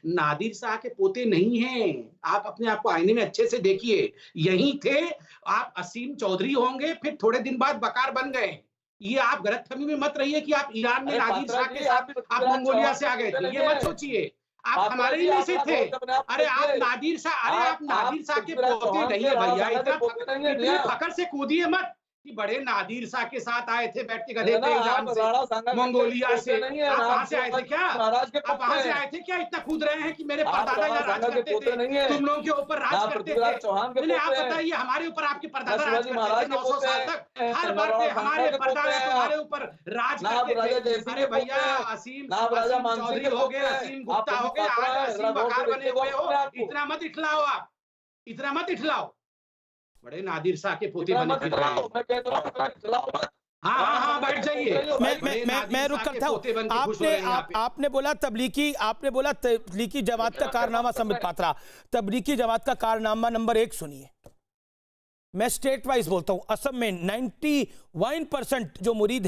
नादिर शाह के पोते नहीं हैं। आप अपने आप को आईने में अच्छे से देखिए, यही थे आप। असीम चौधरी होंगे, फिर थोड़े दिन बाद वकार बन गए। ये आप गलतफहमी में मत रहिए कि आप ईरान में नादिर शाह के साथ आप मंगोलिया से आ गए थे, ये मत सोचिए। आप हमारे ही में से थे। अरे आप नादिर शाह के पोते नहीं है भैया, इतने फकर से कूदिए मत कि बड़े नादिर शाह के साथ आए थे बैठ के गधे पे ईरान से, मंगोलिया से। आप वहां से आए थे क्या? आप वहां से आए थे क्या? इतना कूद रहे हैं कि मेरे परदादा यहाँ राज करते थे, तुम लोगों के ऊपर राज करते थे। आप बताइए, हमारे ऊपर आपके परदादा राज करते थे 900 साल तक, हर बार पे हमारे परदादा तुम्हारे ऊपर राज करते थे। अरे भैया, असीम चौधरी हो गए, असीम गुप्ता हो गए, आज असीम वकार बने हुए हो। इतना मत इठलाओ, आप इतना मत इठलाओ। बड़े नादिर शाह के पोते बने फिर रहे हैं। हाँ, बैठ जाइए।
मैं रुक करता हूं। आपने बोला तबलीगी जमात का कारनामा संबित पात्रा। तबलीगी जमात का कारनामा नंबर 1 सुनिए। मैं स्टेट वाइज बोलता हूं, असम में 91% जो मरीज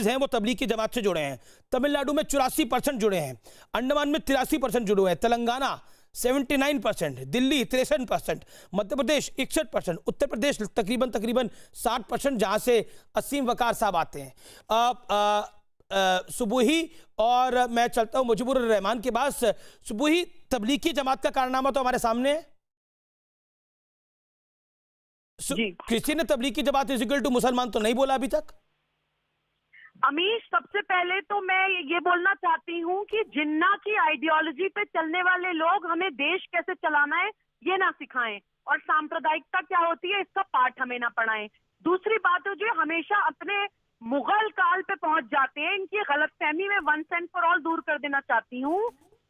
हैं वो तबलीगी जमात से जुड़े हैं। तमिलनाडु में 84% जुड़े हैं, अंडमान में 83% जुड़े हैं, तेलंगाना 79%, दिल्ली 63%, मध्य प्रदेश 61%, उत्तर प्रदेश तकरीबन 60%, जहां से असीम वकार साहब आते हैं। सुबुही और मैं चलता हूं मुजीबुर रहमान के पास। सुबुही, तबलीगी जमात का कारनामा तो हमारे सामने है। किसी ने Tablighi Jamaat is equal to मुसलमान तो नहीं बोला अभी तक।
अमीश, सबसे पहले तो मैं ये बोलना चाहती हूँ कि जिन्ना की आइडियोलॉजी पे चलने वाले लोग हमें देश कैसे चलाना है ये ना सिखाएं, और सांप्रदायिकता क्या होती है इसका पाठ हमें ना पढ़ाएं। दूसरी बात है, जो हमेशा अपने मुगल काल पे पहुंच जाते हैं, इनकी गलतफहमी में वंस एंड फॉर ऑल दूर कर देना चाहती हूँ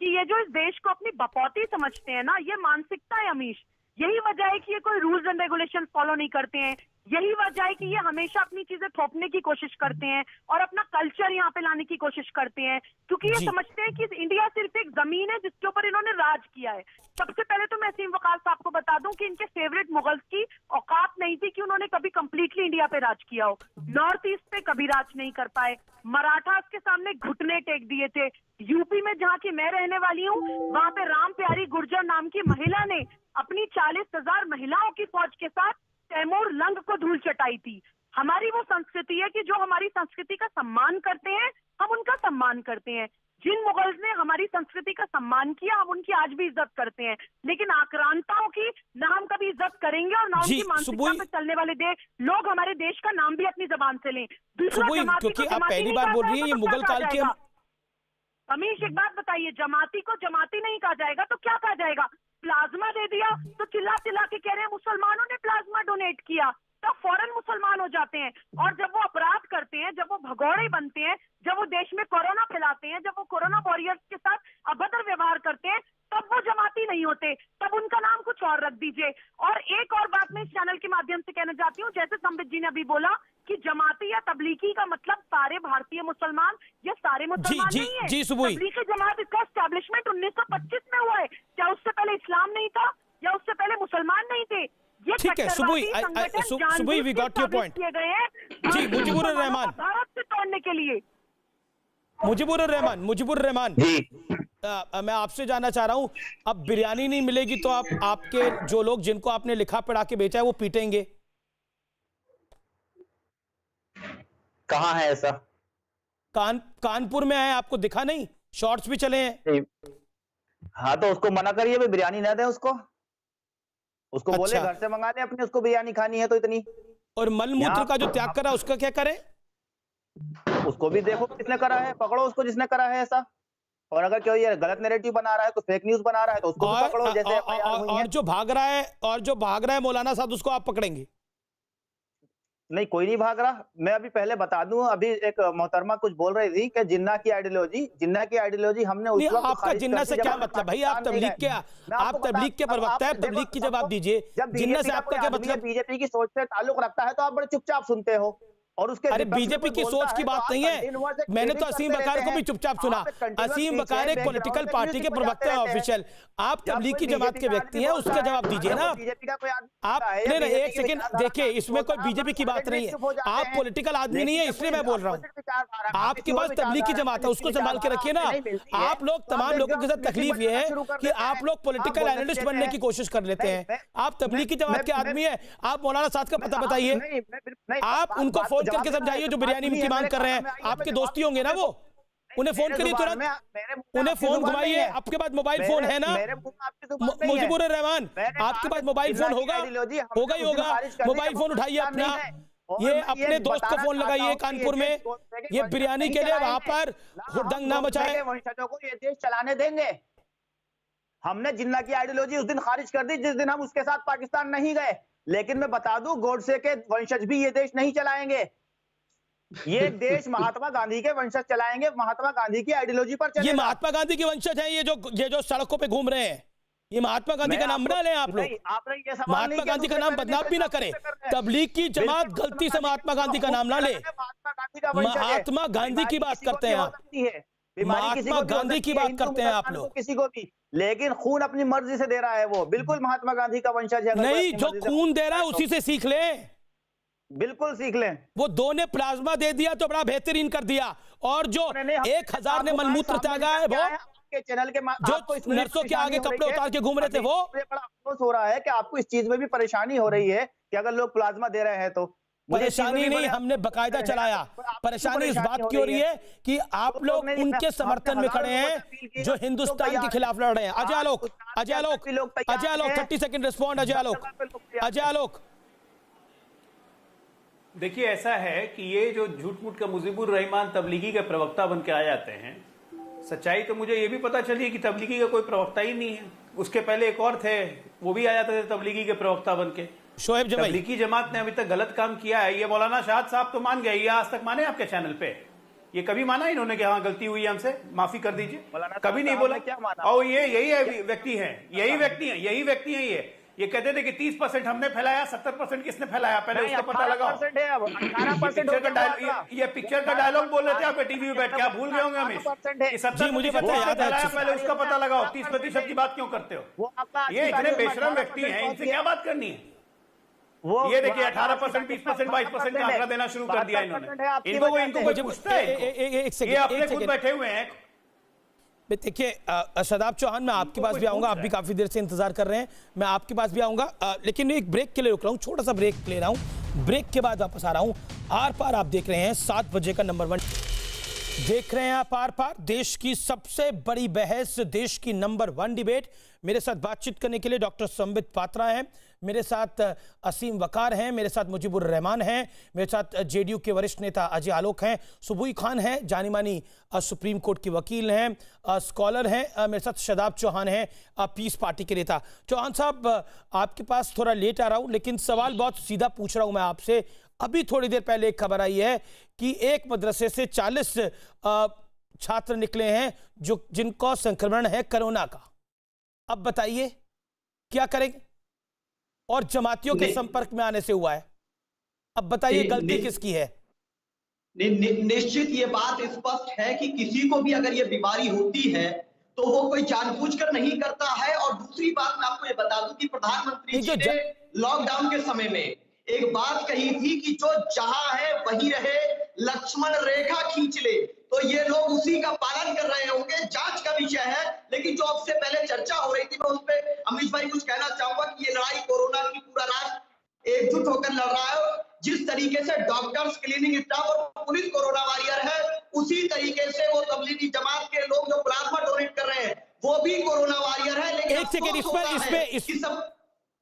कि ये जो इस देश को अपनी बपौती समझते हैं ना, ये मानसिकता है अमीश। यही वजह है कि ये कोई रूल्स एंड रेगुलेशन फॉलो नहीं करते हैं। यही वजह है कि ये हमेशा अपनी चीजें थोपने की कोशिश करते हैं और अपना कल्चर यहाँ पे लाने की कोशिश करते हैं, क्योंकि ये समझते हैं कि इंडिया सिर्फ एक जमीन है जिसके ऊपर इन्होंने राज किया है। सबसे पहले तो मैं असीम वकार साहब को बता दूं कि इनके फेवरेट मुगल्स की औकात नहीं थी कि उन्होंने कभी कंप्लीटली इंडिया पे राज किया हो। नॉर्थ ईस्ट पे कभी राज नहीं कर पाए, मराठास के सामने घुटने टेक दिए थे। यूपी में जहाँ की मैं रहने वाली हूँ, वहां पे राम प्यारी गुर्जर नाम की महिला ने अपनी 40,000 महिलाओं की फौज के साथ तैमूर लंग को धूल चटाई थी। हमारी वो संस्कृति है कि जो हमारी संस्कृति का सम्मान करते हैं हम उनका सम्मान करते हैं। जिन मुगल्स ने हमारी संस्कृति का सम्मान किया हम उनकी आज भी इज्जत करते हैं, लेकिन आक्रांताओं की ना हम कभी इज्जत करेंगे और ना उनकी मानसिकता पे चलने वाले लोग हमारे देश का नाम भी अपनी जबान से लें।
क्योंकि आप पहली बार बोल रही है ये मुगल काल के।
अमीश, एक बात बताइए, जमाती को जमाती नहीं कहा जाएगा तो क्या कहा जाएगा? प्लाज्मा दे दिया तो चिल्ला चिल्ला के कह रहे हैं मुसलमानों ने प्लाज्मा डोनेट किया, तो फौरन मुसलमान हो जाते हैं। और जब वो अपराध करते हैं, जब वो भगोड़े बनते हैं, जब वो देश में कोरोना फैलाते हैं, जब वो कोरोना वॉरियर्स के साथ अभद्र व्यवहार करते हैं, तब वो जमाती नहीं होते, तब उनका नाम कुछ और रख दीजिए। और एक और बात मैं इस चैनल के माध्यम से कहना चाहती हूँ, जैसे संबित जी ने अभी बोला कि जमाती या तबलीगी का मतलब सारे भारतीय मुसलमान या सारे मुसलमान नहीं है। तबलीगी जमात इसका एस्टैब्लिशमेंट 1925 में हुआ है। क्या उससे पहले इस्लाम नहीं था या उससे पहले मुसलमान नहीं थे? ये
ठीक है सुबुही, वी गॉट योर पॉइंट। जी, मुजीबुर रहमान,
भारत से तोड़ने के लिए।
मुजीबुर रहमान, मैं आपसे जानना चाह रहा हूं, अब बिरयानी नहीं मिलेगी तो आपके जो लोग जिनको आपने लिखा पढ़ा के बेचा है वो पीटेंगे।
कहाँ है ऐसा?
कानपुर में है, आपको दिखा नहीं? शॉर्ट्स भी चले हैं।
हाँ तो उसको मना करिए, बिरयानी ना दे उसको
अच्छा।
बोले घर से मंगा ले अपने, उसको बिरयानी खानी है तो इतनी।
और मलमूत्र का जो त्याग करा उसका क्या करें?
उसको भी देखो किसने करा है, पकड़ो उसको जिसने करा है ऐसा। और अगर कोई ये गलत नैरेटिव बना रहा है, कुछ फेक न्यूज बना रहा है तो उसको भी पकड़ो, जैसे FIR हुई है।
और जो भाग रहा है मौलाना साहब, उसको आप पकड़ेंगे?
नहीं, कोई नहीं भाग रहा। मैं अभी पहले बता दूं, अभी एक मोहतरमा कुछ बोल रही थी कि जिन्ना की आइडियोलॉजी हमने उस वक्त
आपका
खारिज
जिन्ना
कर
से
दी जब
क्या
हम
मतलब भाई? आप
पाकिस्तान नहीं
तबलीग
गए।
के तबलीग के प्रवक्ता है, तबलीग की जवाब दीजिए। जिन्ना से आपका क्या मतलब?
बीजेपी की सोच से ताल्लुक रखता है तो आप बड़े चुपचाप सुनते हो, और उसके
अरे बीजेपी की सोच की बात नहीं है। मैंने तो असीम बकार को भी चुपचाप सुना। असीम बकार एक पॉलिटिकल पार्टी के प्रवक्ता है, ऑफिशियल। आप तबलीग की जमात के व्यक्ति हैं, उसका जवाब दीजिए ना आप। नहीं, एक सेकंड देखिए, इसमें कोई बीजेपी की बात नहीं है। आप पॉलिटिकल आदमी नहीं है, इसलिए मैं बोल रहा हूँ। आपके पास तबलीग की जमात है, उसको संभाल के रखिए ना। आप लोग, तमाम लोगों के साथ तकलीफ ये है कि आप लोग पॉलिटिकल एनालिस्ट बनने की कोशिश कर लेते हैं। आप तबलीग की जमात के आदमी है। आप मौलाना साहब का पता बताइए, आप उनको फोन करके समझाइए जो बिरयानी की मांग कर रहे हैं। आपके दोस्ती होंगे ना वो, उन्हें फोन करिए तुरंत, उन्हें फोन घुमाइए। आपके पास मोबाइल फोन है ना मुजीबुर रहमान? आपके पास मोबाइल फोन होगा ही होगा। मोबाइल फोन उठाइए अपना, ये अपने दोस्त को फोन लगाइए कानपुर में, ये बिरयानी के लिए वहां पर हुड़दंग ना मचाए।
वंशजों को ये देश चलाने देंगे। हमने जिन्ना की आइडियोलॉजी उस दिन खारिज कर दी जिस दिन हम उसके साथ पाकिस्तान नहीं गए। लेकिन मैं बता दूं, गोडसे के वंशज भी ये देश नहीं चलाएंगे। ये देश महात्मा गांधी के वंशज चलाएंगे, महात्मा गांधी की आइडियोलॉजी पर चलेगा।
ये महात्मा गांधी के वंशज हैं, ये जो सड़कों पे घूम रहे हैं, ये महात्मा गांधी का नाम ना लें आप लोग। महात्मा गांधी का नाम बदनाम भी ना करें। तबलीग की जमात गलती से महात्मा गांधी का नाम ना ले। महात्मा गांधी की बात करते हैं आप, महात्मा गांधी की बात करते हैं आप लोग।
किसी को भी, लेकिन खून अपनी मर्जी से दे रहा है वो, बिल्कुल महात्मा गांधी का वंशज है।
नहीं, जो खून दे रहा है उसी से सीख लें,
बिल्कुल सीख लें।
वो 2 ने प्लाज्मा दे दिया तो बड़ा बेहतरीन कर दिया, और जो 1000 ने मलमूत्र त्यागा है, वो
चैनल के
जो नर्सों के आगे कपड़े उतार के घूम रहे थे, वो
बड़ा अफसोस हो रहा है कि आपको इस चीज में भी परेशानी हो रही है कि अगर लोग प्लाज्मा दे रहे हैं तो।
परेशानी नहीं, हमने बकायदा चलाया। परेशानी इस बात की हो रही है कि आप लोग उनके समर्थन में खड़े हैं जो हिंदुस्तान के खिलाफ लड़ रहे हैं। Ajay Alok 30 second respond. अजय आलोक
देखिए, ऐसा है कि ये जो झूठ मूठ का मुजीबुर रहमान तबलीगी के प्रवक्ता बन के आ जाते हैं, सच्चाई तो मुझे ये भी पता चली कि तबलीगी का कोई प्रवक्ता ही नहीं है। उसके पहले एक और थे, वो भी आ जाते थे तबलीगी के प्रवक्ता बन के।
शोएब जमाई।
तबलीगी जमात ने अभी तक गलत काम किया है, ये मौलाना शाहद साहब तो मान गए। ये आज तक माने आपके चैनल पे? ये कभी माना इन्होंने कि हाँ गलती हुई हमसे, माफी कर दीजिए? कभी नहीं बोला। और यही व्यक्ति है ये कहते थे कि 30% हमने फैलाया, 70% किसने फैलाया, पहले उसका पता लगाओ। 18% ये पिक्चर का डायलॉग बोल रहे थे आप टीवी में बैठ के, आप भूल गए होंगे हमें। 70%
मुझे पता याद है,
पहले उसका पता लगाओ। 30% की बात क्यों करते हो? ये इतने बेशरम व्यक्ति हैं, इनसे क्या बात करनी है? ये देखिए 18%, 20%, 22% का आंकड़ा देना शुरू कर दिया इन्होंने। इनको कोई पूछता है? ये अपने खुद बैठे हुए हैं।
देखिए शदाब चौहान, मैं आपके पास भी आऊंगा, आप भी काफी देर से इंतजार कर रहे हैं, मैं आपके पास भी आऊंगा, लेकिन एक ब्रेक के लिए रुक रहा हूं, छोटा सा ब्रेक ले रहा हूं। ब्रेक के बाद वापस आ रहा हूं। आर पार आप देख रहे हैं 7 बजे का नंबर 1 देख रहे हैं आप। आर पार देश की सबसे बड़ी बहस, देश की नंबर 1 डिबेट। मेरे साथ बातचीत करने के लिए डॉक्टर संबित पात्रा हैं, मेरे साथ असीम वकार हैं, मेरे साथ मुजीबुर रहमान हैं, मेरे साथ जेडीयू के वरिष्ठ नेता अजय आलोक हैं, सुबुई खान हैं, जानी मानी सुप्रीम कोर्ट की वकील हैं, स्कॉलर हैं, मेरे साथ शदाब चौहान हैं, पीस पार्टी के नेता। चौहान साहब, आपके पास थोड़ा लेट आ रहा हूं, लेकिन सवाल बहुत सीधा पूछ रहा हूं मैं आपसे। अभी थोड़ी देर पहले एक खबर आई है कि एक मदरसे से 40 छात्र निकले हैं जिनको संक्रमण है कोरोना का। अब बताइए क्या करेंगे? और जमातियों के संपर्क में आने से हुआ है। अब बताइए गलती किसकी है?
निश्चित ये बात स्पष्ट है कि किसी को भी अगर ये बीमारी होती है तो वो कोई जानबूझकर नहीं करता है। और दूसरी बात मैं आपको ये बता दूं कि प्रधानमंत्री जी ने लॉकडाउन के समय में एक बात कही थी कि जो जहां है वहीं रहे, लक्ष्मण रेखा खींच ले। तो ये लोग उसी का पालन कर रहे होंगे, जांच का विषय है। लेकिन जो आपसे पहले चर्चा हो रही थी, मैं उस पर अमीश भाई कुछ कहना चाहूंगा कि ये लड़ाई कोरोना की पूरा राष्ट्र एकजुट होकर लड़ रहा है। जिस तरीके से डॉक्टर्स, क्लीनिंग स्टाफ और पुलिस कोरोना वॉरियर है, उसी तरीके से वो तबलीगी जमात के लोग जो प्लाज्मा डोनेट कर रहे हैं वो भी कोरोना वॉरियर है। लेकिन
एक सेकंड,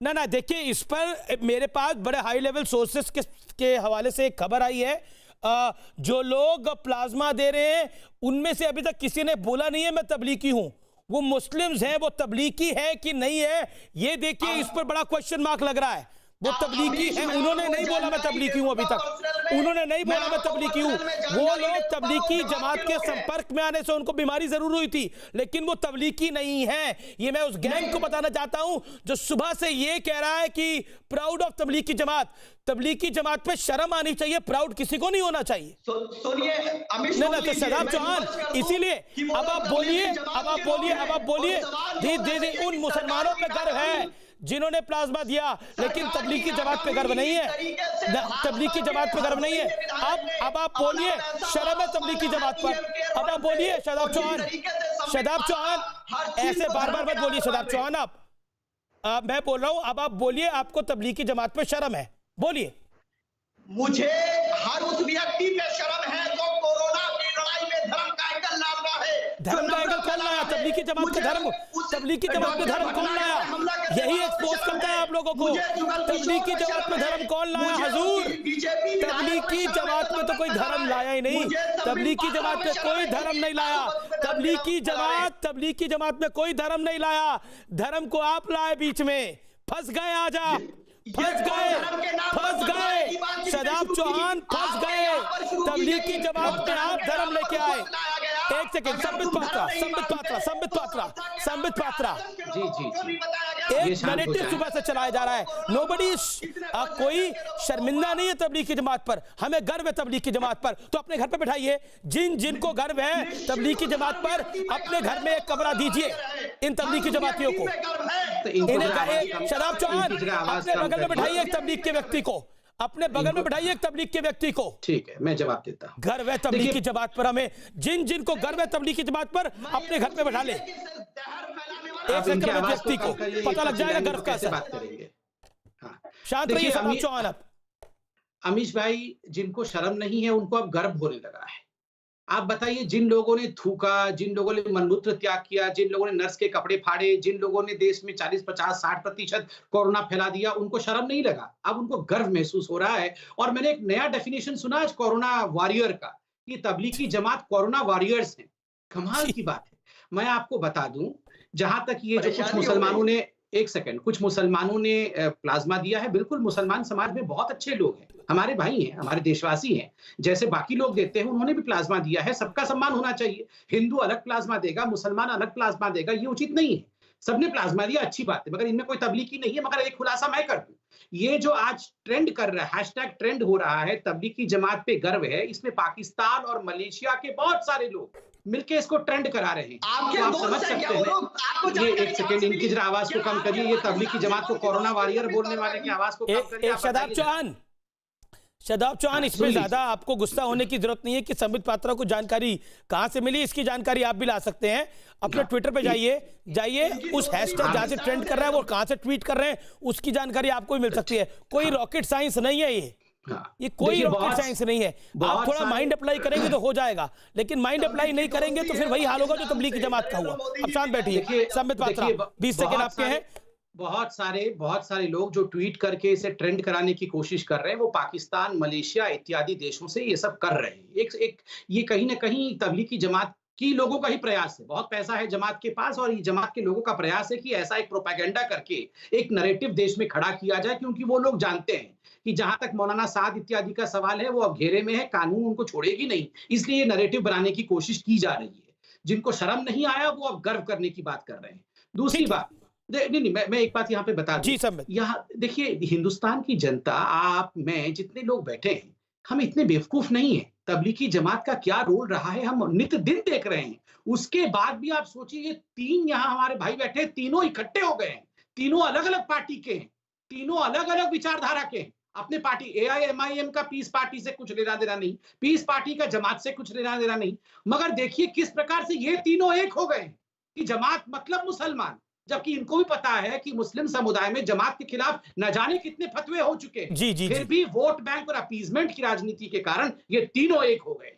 ना देखिए, इस पर मेरे पास बड़े हाई लेवल सोर्सेस के हवाले से एक खबर आई है। जो लोग प्लाज्मा दे रहे हैं उनमें से अभी तक किसी ने बोला नहीं है मैं तबलीगी हूं। वो मुस्लिम्स हैं, वो तबलीगी है कि नहीं है, ये देखिए, इस पर बड़ा क्वेश्चन मार्क लग रहा है। वो तबलीगी है, उन्होंने नहीं बोला मैं तबलीगी हूं, अभी तक उन्होंने नहीं बोला मैं तबलीगी हूं। वो लोग तबलीगी जमात के संपर्क में आने से उनको बीमारी जरूर हुई थी, लेकिन वो तबलीगी नहीं है। ये मैं उस गैंग को बताना चाहता हूं जो सुबह से ये कह रहा है कि प्राउड ऑफ तबलीगी जमात। तबलीगी जमात पे शर्म आनी चाहिए, प्राउड किसी को नहीं होना चाहिए। नहीं तो शदाब चौहान, इसीलिए अब आप बोलिए दीदी, उन मुसलमानों पे गर्व है जिन्होंने प्लाज्मा दिया, लेकिन तबलीगी जमात पे गर्व नहीं है। तबलीगी जमात पे गर्व नहीं है। अब आप बोलिए, शर्म है तबलीगी जमात पर। अब आप बोलिए शदाब चौहान, ऐसे बार बार मत बोलिए शदाब चौहान। आप मैं बोल रहा हूं, अब आप बोलिए, आपको तबलीगी जमात पे शर्म है, बोलिए।
मुझे हर उस व्यक्ति पे शर्म है जो कोरोना की लड़ाई में धर्म का एंगल ला रहा है।
धर्म का एंगल कौन लाया? तबलीगी जमात का धर्म, तबलीगी जमात में धर्म कौन लाया? यही एक्सपोज करता है आप लोगों को। तबलीगी जमात में धर्म कौन लाया? हुजूर, तबलीगी जमात में तो कोई धर्म लाया ही नहीं। तबलीगी जमात में कोई धर्म नहीं लाया। तबलीगी जमात में कोई धर्म नहीं लाया। धर्म को आप लाए बीच में, फंस गए। आज आप फंस गए शदाब चौहान, फंस गए। तबलीगी जमात में आप धर्म लेके आए। एक सेकंड, संबित पात्रा
जी
एक नैरेटिव सुबह से चलाया जा रहा है। नोबडी, कोई शर्मिंदा नहीं है तबलीगी जमात पर, हमें गर्व है तबलीगी जमात पर। तो अपने घर पे बैठाइए, जिनको गर्व है तबलीगी जमात पर, अपने घर में एक कमरा दीजिए इन तबलीगी जमातियों को। शदाब चौहान, अपने बगल में बैठाइए एक तबलीग के व्यक्ति को, अपने बगल में बैठाइए एक तबलीग के व्यक्ति को।
ठीक है, मैं जवाब देता हूं।
गर्व है तबलीगी जमात पर, हमें जिनको गर्व है तबलीगी जमात पर, अपने घर पे बैठा ले एक व्यक्ति को, पता लग जाएगा गर्व कैसे।
बात करेंगे।
शांत रहिए शदाब चौहान। अब
अमीश भाई, जिनको शर्म नहीं है उनको अब गर्व होने लगा है। आप बताइए, जिन लोगों ने थूका, जिन लोगों ने मनमूत्र त्याग किया, जिन लोगों ने नर्स के कपड़े फाड़े, जिन लोगों ने देश में 40, 50, 60% कोरोना फैला दिया, उनको शर्म नहीं लगा। अब उनको गर्व महसूस हो रहा है। और मैंने एक नया डेफिनेशन सुना आज कोरोना वॉरियर का, कि तबलीगी जमात कोरोना वॉरियर्स हैं। कमाल की बात है। मैं आपको बता दूं, जहां तक ये जो कुछ मुसलमानों ने, एक सेकंड, कुछ मुसलमानों ने प्लाज्मा दिया है, बिल्कुल मुसलमान समाज में बहुत अच्छे लोग हैं, हमारे भाई हैं, हमारे देशवासी हैं, जैसे बाकी लोग देते हैं उन्होंने भी प्लाज्मा दिया है। सबका सम्मान होना चाहिए। हिंदू अलग प्लाज्मा देगा, मुसलमान अलग प्लाज्मा देगा, ये उचित नहीं है। सबने प्लाज्मा दिया, अच्छी बात है, मगर इनमें कोई तबलीगी नहीं है। मगर एक खुलासा मैं कर दूं, ये जो आज ट्रेंड कर रहा है, हैशटैग ट्रेंड हो रहा है, तबलीगी जमात पे गर्व है, इसमें पाकिस्तान और मलेशिया के बहुत सारे लोग मिलके इसको ट्रेंड करा रहे हैं। तो आप समझ सकते हैं। ये एक सेकेंड, इनकी जरा आवाज को कम करिए। ये तबलीगी जमात को कोरोना वॉरियर बोलने वाले की आवाज को कम करिए।
शदाब चौहान, इसमें ज्यादा आपको गुस्सा होने की जरूरत नहीं है कि संबित पात्रा को जानकारी कहां से मिली। इसकी जानकारी आप भी ला सकते हैं। अपने ट्विटर पे जाइए, उस हैशटैग जहां से ट्रेंड कर रहा है वो कहां से ट्वीट कर रहे हैं, उसकी जानकारी आपको भी मिल सकती है। कोई रॉकेट साइंस नहीं है ये कोई रॉकेट साइंस नहीं है। आप थोड़ा माइंड अप्लाई करेंगे तो हो जाएगा, लेकिन माइंड अप्लाई नहीं करेंगे तो फिर वही हाल होगा जो तबलीगी जमात का हुआ। अब शांत बैठिए। संबित पात्रा, 20 सेकंड आपके हैं।
बहुत सारे लोग जो ट्वीट करके इसे ट्रेंड कराने की कोशिश कर रहे हैं, वो पाकिस्तान, मलेशिया इत्यादि देशों से ये सब कर रहे हैं। ये कहीं ना कहीं तबलीगी जमात की लोगों का ही प्रयास है। बहुत पैसा है जमात के पास, और ये जमात के लोगों का प्रयास है कि ऐसा एक प्रोपेगेंडा करके एक नैरेटिव देश में खड़ा किया जाए, क्योंकि वो लोग जानते हैं कि जहां तक मौलाना साद इत्यादि का सवाल है, वो अब घेरे में है, कानून उनको छोड़ेगी नहीं, इसलिए ये नैरेटिव बनाने की कोशिश की जा रही है। जिनको शर्म नहीं आया वो अब गर्व करने की बात कर रहे हैं। दूसरी बात, नहीं, मैं एक बात यहाँ पे बता दूं। यहाँ देखिए, हिंदुस्तान की जनता, आप, मैं, जितने लोग बैठे हैं, हम इतने बेवकूफ नहीं है। तबलीगी जमात का क्या रोल रहा है हम नित्य दिन देख रहे हैं। उसके बाद भी आप सोचिए, ये तीन यहाँ हमारे भाई बैठे, तीनों इकट्ठे हो गए हैं, तीनों अलग अलग पार्टी के हैं, तीनों अलग अलग विचारधारा के हैं। अपने पार्टी AIMIM का पीस पार्टी से कुछ लेना देना नहीं, पीस पार्टी का जमात से कुछ लेना देना नहीं, मगर देखिए किस प्रकार से ये तीनों एक हो गए कि जमात मतलब मुसलमान, जबकि इनको भी पता है कि मुस्लिम समुदाय में जमात के खिलाफ न जाने कितने फतवे हो चुके हैं। फिर भी वोट बैंक और अपीजमेंट की राजनीति के कारण ये तीनों एक हो गए।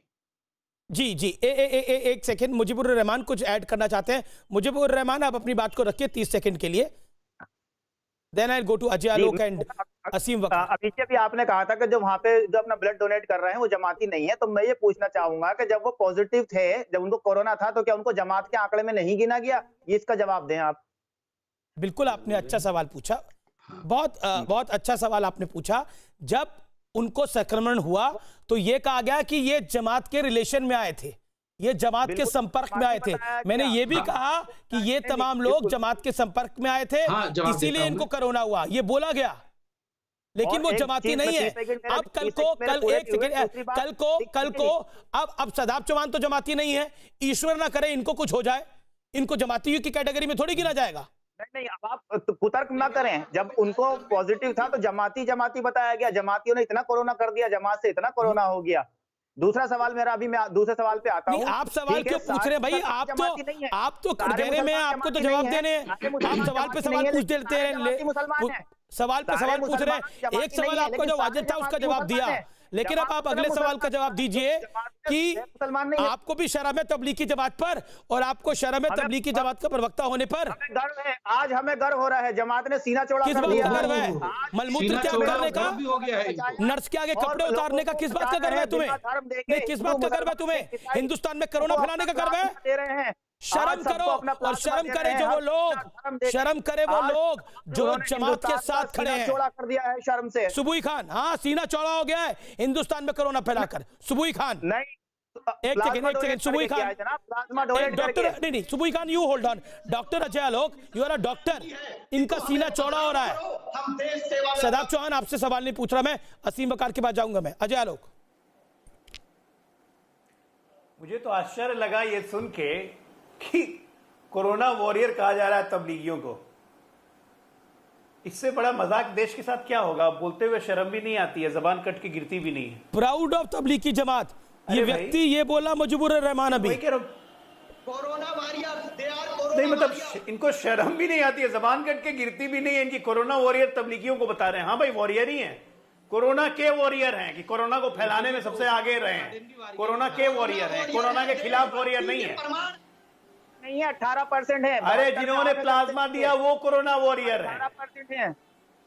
एक सेकंड, मुजीबुर रहमान कुछ ऐड करना चाहते हैं। मुजीबुर रहमान, आप अपनी बात को रखिए 30 सेकंड के लिए। Then I go to Ajay Alok and Aseem Waqar.
अभी भी आपने कहा था कि जो वहां पे जो अपना ब्लड डोनेट कर रहे हैं वो जमाती नहीं है, तो मैं ये पूछना चाहूंगा कि जब वो पॉजिटिव थे, जब उनको कोरोना था, तो क्या उनको जमात के आंकड़े में नहीं गिना गया? ये इसका जवाब दें आप।
बिल्कुल, आपने अच्छा सवाल पूछा, बहुत अच्छा सवाल आपने पूछा। जब उनको संक्रमण हुआ तो ये कहा गया कि ये जमात के रिलेशन में आए थे, ये जमात के संपर्क में आए थे। मैंने ये भी कहा कि ये तमाम लोग जमात के संपर्क में आए थे, इसीलिए इनको कोरोना हुआ, ये बोला गया। लेकिन वो जमाती नहीं है। अब कल को अब शादाब चौहान तो जमाती नहीं है, ईश्वर ना करे इनको कुछ हो जाए, इनको जमाती की कैटेगरी में थोड़ी गिना जाएगा।
नहीं, अब आप कुतर्क ना करें। जब उनको पॉजिटिव था तो जमाती बताया गया, जमातियों ने इतना कोरोना कर दिया, जमात से इतना कोरोना हो गया। दूसरा सवाल मेरा, अभी मैं दूसरे सवाल पे आता हूँ।
आप सवाल क्यों पूछ रहे हैं भाई? आप तो कटघरे में, आपको तो जवाब देने, आप सवाल पे सवाल पूछ देते हैं, सवाल पे सवाल पूछ रहे हैं। एक सवाल आपका जो वाजिब था उसका जवाब दिया, लेकिन अब आप अगले सवाल का जवाब दीजिए कि आपको भी शर्म है तबलीगी जमात पर, और आपको शर्म है तबलीगी जमात का प्रवक्ता होने पर?
गर्व है, आज हमें गर्व हो रहा है, जमात ने सीना चौड़ा
किस
कर
बात
दिया
का गर्व है? मलमूत्र त्याग करने का,
भी हो गया है,
नर्स के आगे कपड़े उतारने का किस बात का गर्व है तुम्हें? नहीं, किस बात का गर्व है तुम्हें? हिंदुस्तान में कोरोना फैलाने का गर्व है? शर्म करो, और शर्म करे जो वो लोग, शर्म करे वो लोग जो जमात के साथ खड़े हैं।
चौड़ा कर दिया है शर्म से।
सुबुई खान, हाँ, सीना चौड़ा हो गया है हिंदुस्तान में कोरोना फैलाकर। सुबुई खान,
नहीं,
एक सेकंड, सुबुई खान, डॉक्टर, नहीं, Subui Khan, you hold on. Doctor Ajay Alok, you are a doctor, इनका सीना चौड़ा हो रहा है। शादाब चौहान, आपसे सवाल नहीं पूछ रहा मैं, असीम वकार के पास जाऊंगा मैं। अजय आलोक,
मुझे तो आश्चर्य लगा ये सुन के कि कोरोना वॉरियर कहा जा रहा है तबलीगियों को। इससे बड़ा मजाक देश के साथ क्या होगा? बोलते हुए शर्म भी नहीं आती है, जबान कट के गिरती भी नहीं है।
प्राउड ऑफ तबलीगी जमात, ये व्यक्ति ये बोला मजबूर रहमान अभी।
कोरोना वॉरियर,
नहीं, मतलब इनको शर्म भी नहीं आती है, जबान कट के गिरती भी नहीं है, इनकी कोरोना वॉरियर तबलीगियों को बता रहे हैं। हाँ भाई, वॉरियर ही हैं, कोरोना के वॉरियर हैं, कि कोरोना को फैलाने में सबसे आगे रहे हैं। कोरोना के वॉरियर हैं, कोरोना के खिलाफ वॉरियर नहीं है।
नहीं है, 18% है।
अरे जिन्होंने प्लाज्मा दिया वो कोरोना वॉरियर है।
18% है,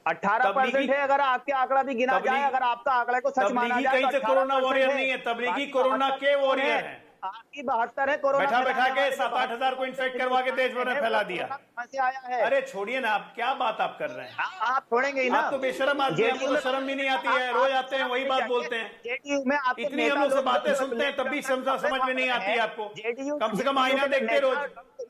18% है। अगर आपके आंकड़ा भी गिना जाए, अगर आपका आंकड़ा को सच माना जाए,
कहीं से कोरोना वॉरियर नहीं है, तबलीगी कोरोना के वॉरियर है।
आपकी 72 है। कोरोना
बैठा के 7-8 हजार को इन्फेक्ट करवा के देश भर में फैला दिया।
से आया है।
अरे छोड़िए ना, आप क्या बात आप कर रहे हैं?
आप छोड़ेंगे ही ना।
आप तो बेशरम आदमी हैं, आपको तो शर्म भी नहीं आती है, रोज आते हैं वही बात बोलते हैं। इतनी हम लोग से बातें सुनते हैं तब भी समझ में नहीं आती आपको। कम से कम आईना देखते रोज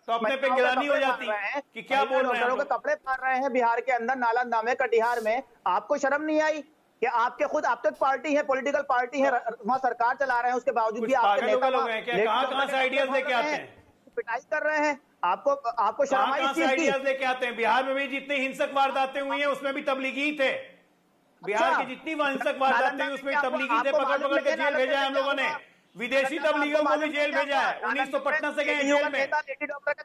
तो अपने पे गिरानी हो जाती कि क्या बोल रहे हैं।
कपड़े फाड़ रहे हैं बिहार के अंदर, नालंदा में, कटिहार में, आपको शर्म नहीं आई कि आपके खुद, आप तो पार्टी है, पॉलिटिकल पार्टी है, वहाँ सरकार चला रहे हैं, उसके बावजूद भी आपके नेता
कहाँ से आइडियाज लेके आते हैं,
पिटाई कर रहे हैं। आपको शर्म आई?
आइडियाज लेके आते हैं। बिहार में भी जितनी हिंसक वारदातें हुई हैं उसमें भी तबलीगी थे। बिहार की जितनी हिंसक वारदातें हुई उसमें तबलीगी थे। पकड़ के जेल भेजा है हम लोगों ने, विदेशी तबलीगियों को भी जेल भेजा है। 1900 पटना से गए जेल में,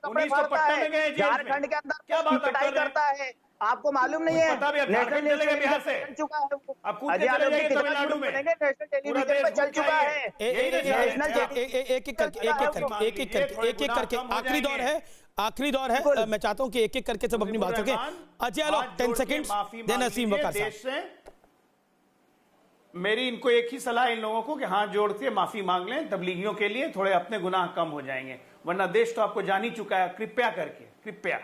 1900 पटना में गए जेल में।
झारखंड के अंदर
क्या बात
करता है, आपको मालूम नहीं है?
झारखंड चले गए बिहार से,
चुका है,
अब कूद के चले जाइए तमिलनाडु में,
नेशनल टेलीविजन पे चल चुका है।
एक एक करके आखिरी दौर है। मैं चाहता हूं कि एक एक करके सब अपनी बात रखें। अजय आलोक 10 सेकंड्स, देन असीम वकार साहब।
मेरी इनको एक ही सलाह इन लोगों को कि हाथ जोड़ के माफी मांग लें तबलीगियों के लिए, थोड़े अपने गुनाह कम हो जाएंगे, वरना देश तो आपको जान ही चुका है। कृपया करके, कृपया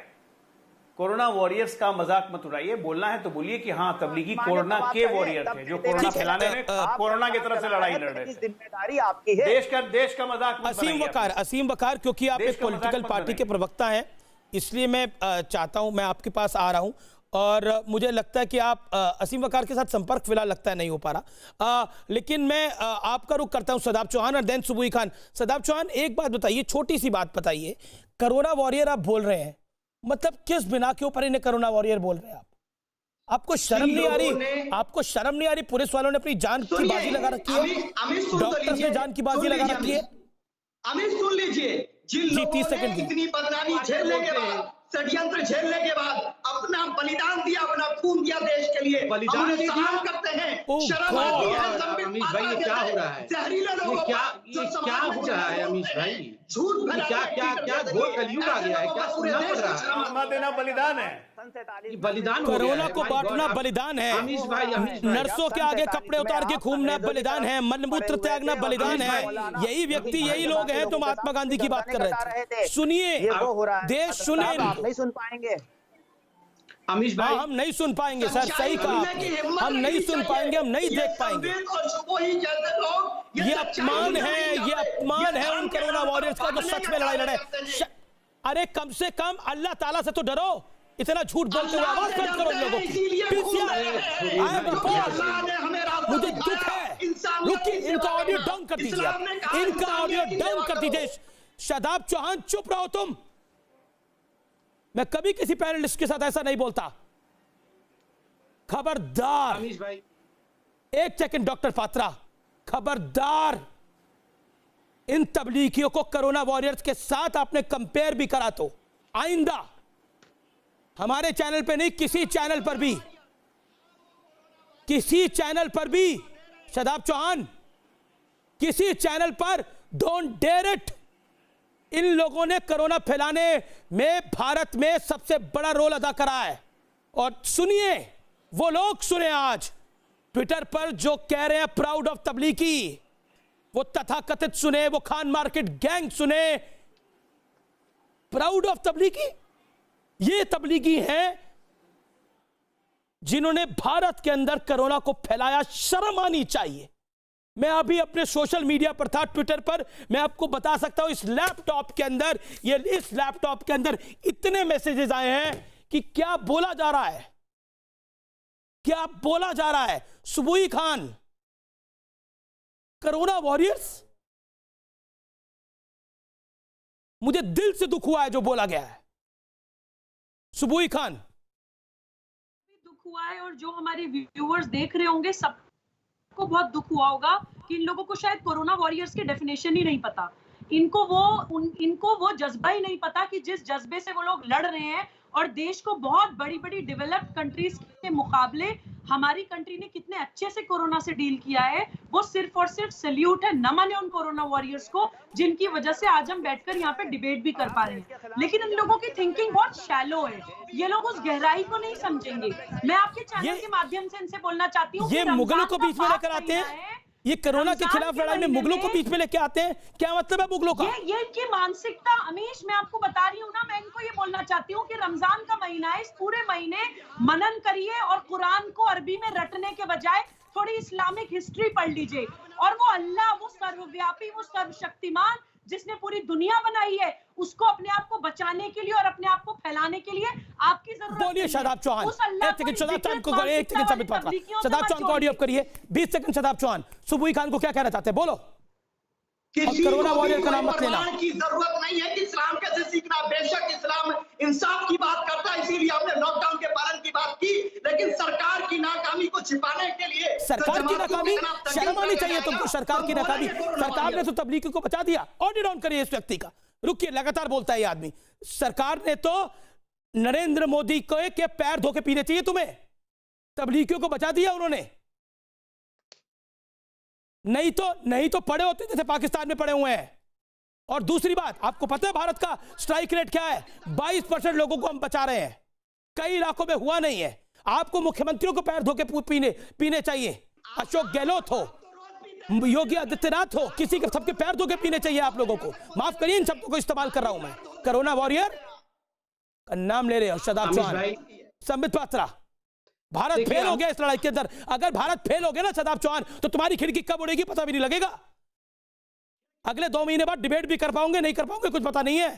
कोरोना वॉरियर्स का मजाक मत उड़ाइए। बोलना है तो बोलिए कि हाँ, तबलीगी कोरोना के वॉरियर थे जो कोरोना फैलाने में कोरोना की तरफ से लड़ाई लड़ रहे थे।
जिम्मेदारी आपकी है।
देश का मजाक मत बनाइए।
असीम वकार, क्योंकि आप एक पॉलिटिकल पार्टी के प्रवक्ता हैं, इसलिए मैं चाहता हूं, मैं आपके पास आ रहा हूं, और मुझे लगता है कि आप असीम वकार के साथ संपर्क फिलहाल लगता है नहीं हो पा रहा, लेकिन मैं आपका रुख करता हूं शादाब चौहान और देन सुबुई खान। शादाब चौहान, एक बात बताइए, छोटी सी बात बताइए, कोरोना वॉरियर आप बोल रहे हैं, मतलब किस बिना के ऊपर इन्हें कोरोना वॉरियर बोल रहे हैं आप? आपको शर्म नहीं आ रही? आपको शर्म नहीं आ रही? पुलिस वालों ने अपनी जान की बाजी लगा रखी है, डॉक्टर ने जान की बाजी लगा रखी है।
अमित सुन लीजिए, जिन लोगों ने इतनी बदनामी झेलने के बाद, षड्यंत्र झेलने के बाद अपना बलिदान दिया, अपना खून दिया देश के लिए,
बलिदान
सलाम करते हैं। शर्म आती है?
अमीश भाई, ये क्या हो रहा है?
जहरीले लोगों
क्या हो रहा है अमीश भाई?
झूठ
क्या घोर कलयुग आ गया है? क्या सुनना पड़ रहा है?
देना बलिदान है।
बलिदान हो गया
कोरोना
है।
को
My
बांटना
God,
बलिदान है,
अमीश भाई
नर्सों के आगे कपड़े उतार के घूमना बलिदान है, मलमूत्र त्यागना बलिदान है। यही व्यक्ति, यही लोग हैं जो महात्मा गांधी की बात कर रहे थे। सुनिए, देश सुने,
आप नहीं सुन पाएंगे।
अमीश भाई,
हम नहीं सुन पाएंगे सर, सही कहा आपने। हम नहीं सुन पाएंगे, हम नहीं देख पाएंगे। ये अपमान है, ये अपमान है उन कोरोना वॉरियर्स का जो सच में लड़ाई लड़े। अरे कम से कम अल्लाह ताला से तो डरो, इतना झूठ बोलते हुए आवाज बंद करो इन लोगों की। मुझे दुख है, रुकिए, इनका ऑडियो डाउन कर दीजिए, इनका ऑडियो डाउन कर दीजिए। शादाब चौहान चुप रहो तुम। मैं कभी किसी पैनलिस्ट के साथ ऐसा नहीं बोलता। खबरदार,
अमीश भाई,
एक सेकंड डॉक्टर पात्रा, खबरदार इन तबलीगियों को कोरोना वॉरियर्स के साथ आपने कंपेयर भी करा तो आइंदा हमारे चैनल पे नहीं, किसी चैनल पर भी, किसी चैनल पर भी, शादाब चौहान, किसी चैनल पर डोंट डेयर इट। इन लोगों ने कोरोना फैलाने में भारत में सबसे बड़ा रोल अदा करा है। और सुनिए, वो लोग सुने आज ट्विटर पर जो कह रहे हैं प्राउड ऑफ तबलीगी, वो तथाकथित सुने, वो खान मार्केट गैंग सुने। प्राउड ऑफ तबलीगी, ये तबलीगी हैं जिन्होंने भारत के अंदर कोरोना को फैलाया। शर्म आनी चाहिए। मैं अभी अपने सोशल मीडिया पर था, ट्विटर पर, मैं आपको बता सकता हूं, इस लैपटॉप के अंदर, इस लैपटॉप के अंदर इतने मैसेजेस आए हैं कि क्या बोला जा रहा है, क्या बोला जा रहा है। सुबुई खान, कोरोना वॉरियर्स, मुझे दिल से दुख हुआ है जो बोला गया है। सुबुई खान,
दुख हुआ है, और जो हमारे व्यूअर्स देख रहे होंगे सबको बहुत दुख हुआ होगा कि इन लोगों को शायद कोरोना वॉरियर्स की डेफिनेशन ही नहीं पता। इनको वो जज्बा ही नहीं पता कि जिस जज्बे से वो लोग लड़ रहे हैं, और देश को बहुत बड़ी बड़ी डेवलप्ड कंट्रीज के मुकाबले हमारी कंट्री ने कितने अच्छे से कोरोना से डील किया है। वो सिर्फ और सिर्फ सैल्यूट है, नमन है उन कोरोना वॉरियर्स को, जिनकी वजह से आज हम बैठकर यहाँ पे डिबेट भी कर पा रहे हैं। लेकिन इन लोगों की थिंकिंग बहुत शैलो है, ये लोग उस गहराई को नहीं समझेंगे। मैं आपके चैनल के माध्यम से इनसे बोलना चाहती हूँ,
ये मुगलों को बीच में लेकर आते हैं, ये कोरोना के खिलाफ लड़ाई में मुगलों को बीच में लेके आते हैं। क्या मतलब है मुगलों का?
ये इनकी मानसिकता। अमीश, मैं आपको बता रही हूँ ना, मैं इनको ये बोलना चाहती हूँ कि रमजान का महीना है, इस पूरे महीने मनन करिए और कुरान को अरबी में रटने के बजाय थोड़ी इस्लामिक हिस्ट्री पढ़ लीजिए। और वो अल्लाह, वो सर्वव्यापी, वो सर्वशक्तिमान जिसने पूरी दुनिया बनाई है, उसको अपने आप को बचाने के लिए और अपने आप को फैलाने के लिए आपकी जरूरत।
बोलिए शादाब चौहान, एक सेकंड शादाब चौहान को, एक सेकंड साबित पात्रा, शादाब चौहान को ऑडियो अप करिए 20 सेकंड। शादाब चौहान, सुबुई खान को क्या कहना चाहते हैं, बोलो। कोरोना वॉरियर का नाम मत लेना।
की जरूरत नहीं है कि इस्लाम कैसे सीखना। बेशक इस्लाम इंसाफ की बात करता है, इसीलिए हमने लॉकडाउन के पालन की बात की, लेकिन सरकार की नाकामी को छिपाने के लिए,
सरकार की नाकामी, शर्म आनी चाहिए तुमको। सरकार की नाकामी, सरकार ने तो तबलीगी को बचा दिया। ऑडियो डाउन करिए इस व्यक्ति का, रुकिए, लगातार बोलता है ये आदमी। सरकार ने तो नरेंद्र मोदी के पैर धो के पीने चाहिए तुम्हें, तबलीगियों को बचा दिया उन्होंने। नहीं तो पड़े होते जैसे पाकिस्तान में पड़े हुए हैं। और दूसरी बात, आपको पता है भारत का स्ट्राइक रेट क्या है? 22% लोगों को हम बचा रहे हैं, कई इलाकों में हुआ नहीं है। आपको मुख्यमंत्रियों को पैर धो के पीने चाहिए। अशोक गहलोत हो, योगी आदित्यनाथ हो, किसी के सबके पैर धो के पीने चाहिए आप लोगों को। माफ करिए, इन शब्दों को इस्तेमाल कर रहा हूं मैं। कोरोना वॉरियर का नाम ले रहे हो शादाब चौहान, संबित पात्रा। भारत फेल हो गया इस लड़ाई के अंदर। अगर भारत फेल हो गया ना शादाब चौहान, तो तुम्हारी खिड़की कब उड़ेगी पता भी नहीं लगेगा। अगले 2 महीने बाद डिबेट भी कर पाओगे, नहीं कर पाओगे, कुछ पता नहीं है।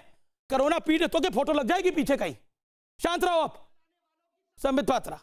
कोरोना पीड़ितों के फोटो लग जाएगी पीछे कहीं। शांत रहो आप, संबित पात्रा।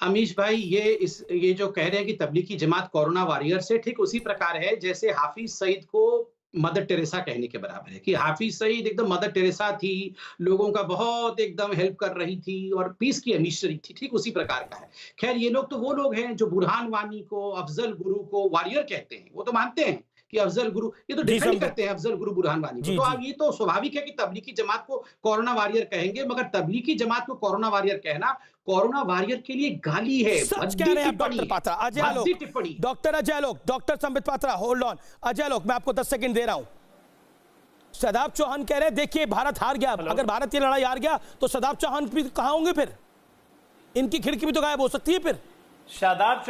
अमीश भाई, ये जो कह रहे हैं कि तबलीगी जमात कोरोना वॉरियर से, ठीक उसी प्रकार है जैसे हाफिज सईद को मदर टेरेसा कहने के बराबर है कि हाफिज सईद एकदम मदर टेरेसा थी, लोगों का बहुत एकदम हेल्प कर रही थी और पीस की मिशनरी थी। ठीक उसी प्रकार का है। खैर, ये लोग तो वो लोग हैं जो बुरहान वानी को, अफजल गुरु को वॉरियर कहते हैं। वो तो मानते हैं कि अफजल गुरु, ये तो डिफेंड करते हैं अफजल गुरु बुरहान वानी को। तो अब ये तो स्वाभाविक है कि तबलीगी जमात को कोरोना वॉरियर कहेंगे, मगर तबलीगी जमात को कोरोना वॉरियर कहना कोरोना वॉरियर के लिए गाली है।
सच कह रहे हैं doctor Patra, Ajay Alok, doctor Ajay Alok, doctor Sambit Patra, hold on. Ajay Alok, मैं आपको 10 सेकंड दे रहा हूं। शादाब चौहान कह रहे हैं देखिए भारत हार गया। अगर भारत ये लड़ाई हार गया तो शादाब चौहान भी कहां होंगे फिर? इनकी खिड़की भी तो गायब हो सकती है फिर।
शादाब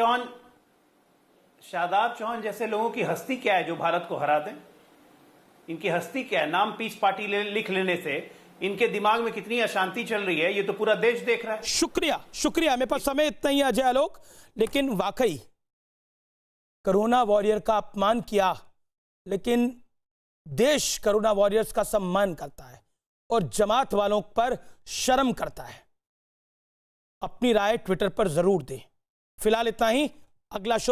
चौहान जैसे लोगों की हस्ती क्या है जो भारत को हरा दें? इनकी हस्ती क्या है? नाम पीस पार्टी लिख लेने से इनके दिमाग में कितनी अशांति चल रही है ये तो पूरा देश देख रहा है।
शुक्रिया। मेरे पास समय इतना ही अजय आलोक, लेकिन वाकई कोरोना वॉरियर का अपमान किया, लेकिन देश कोरोना वॉरियर्स का सम्मान करता है और जमात वालों पर शर्म करता है। अपनी राय ट्विटर पर जरूर दें। फिलहाल इतना ही। अगला शो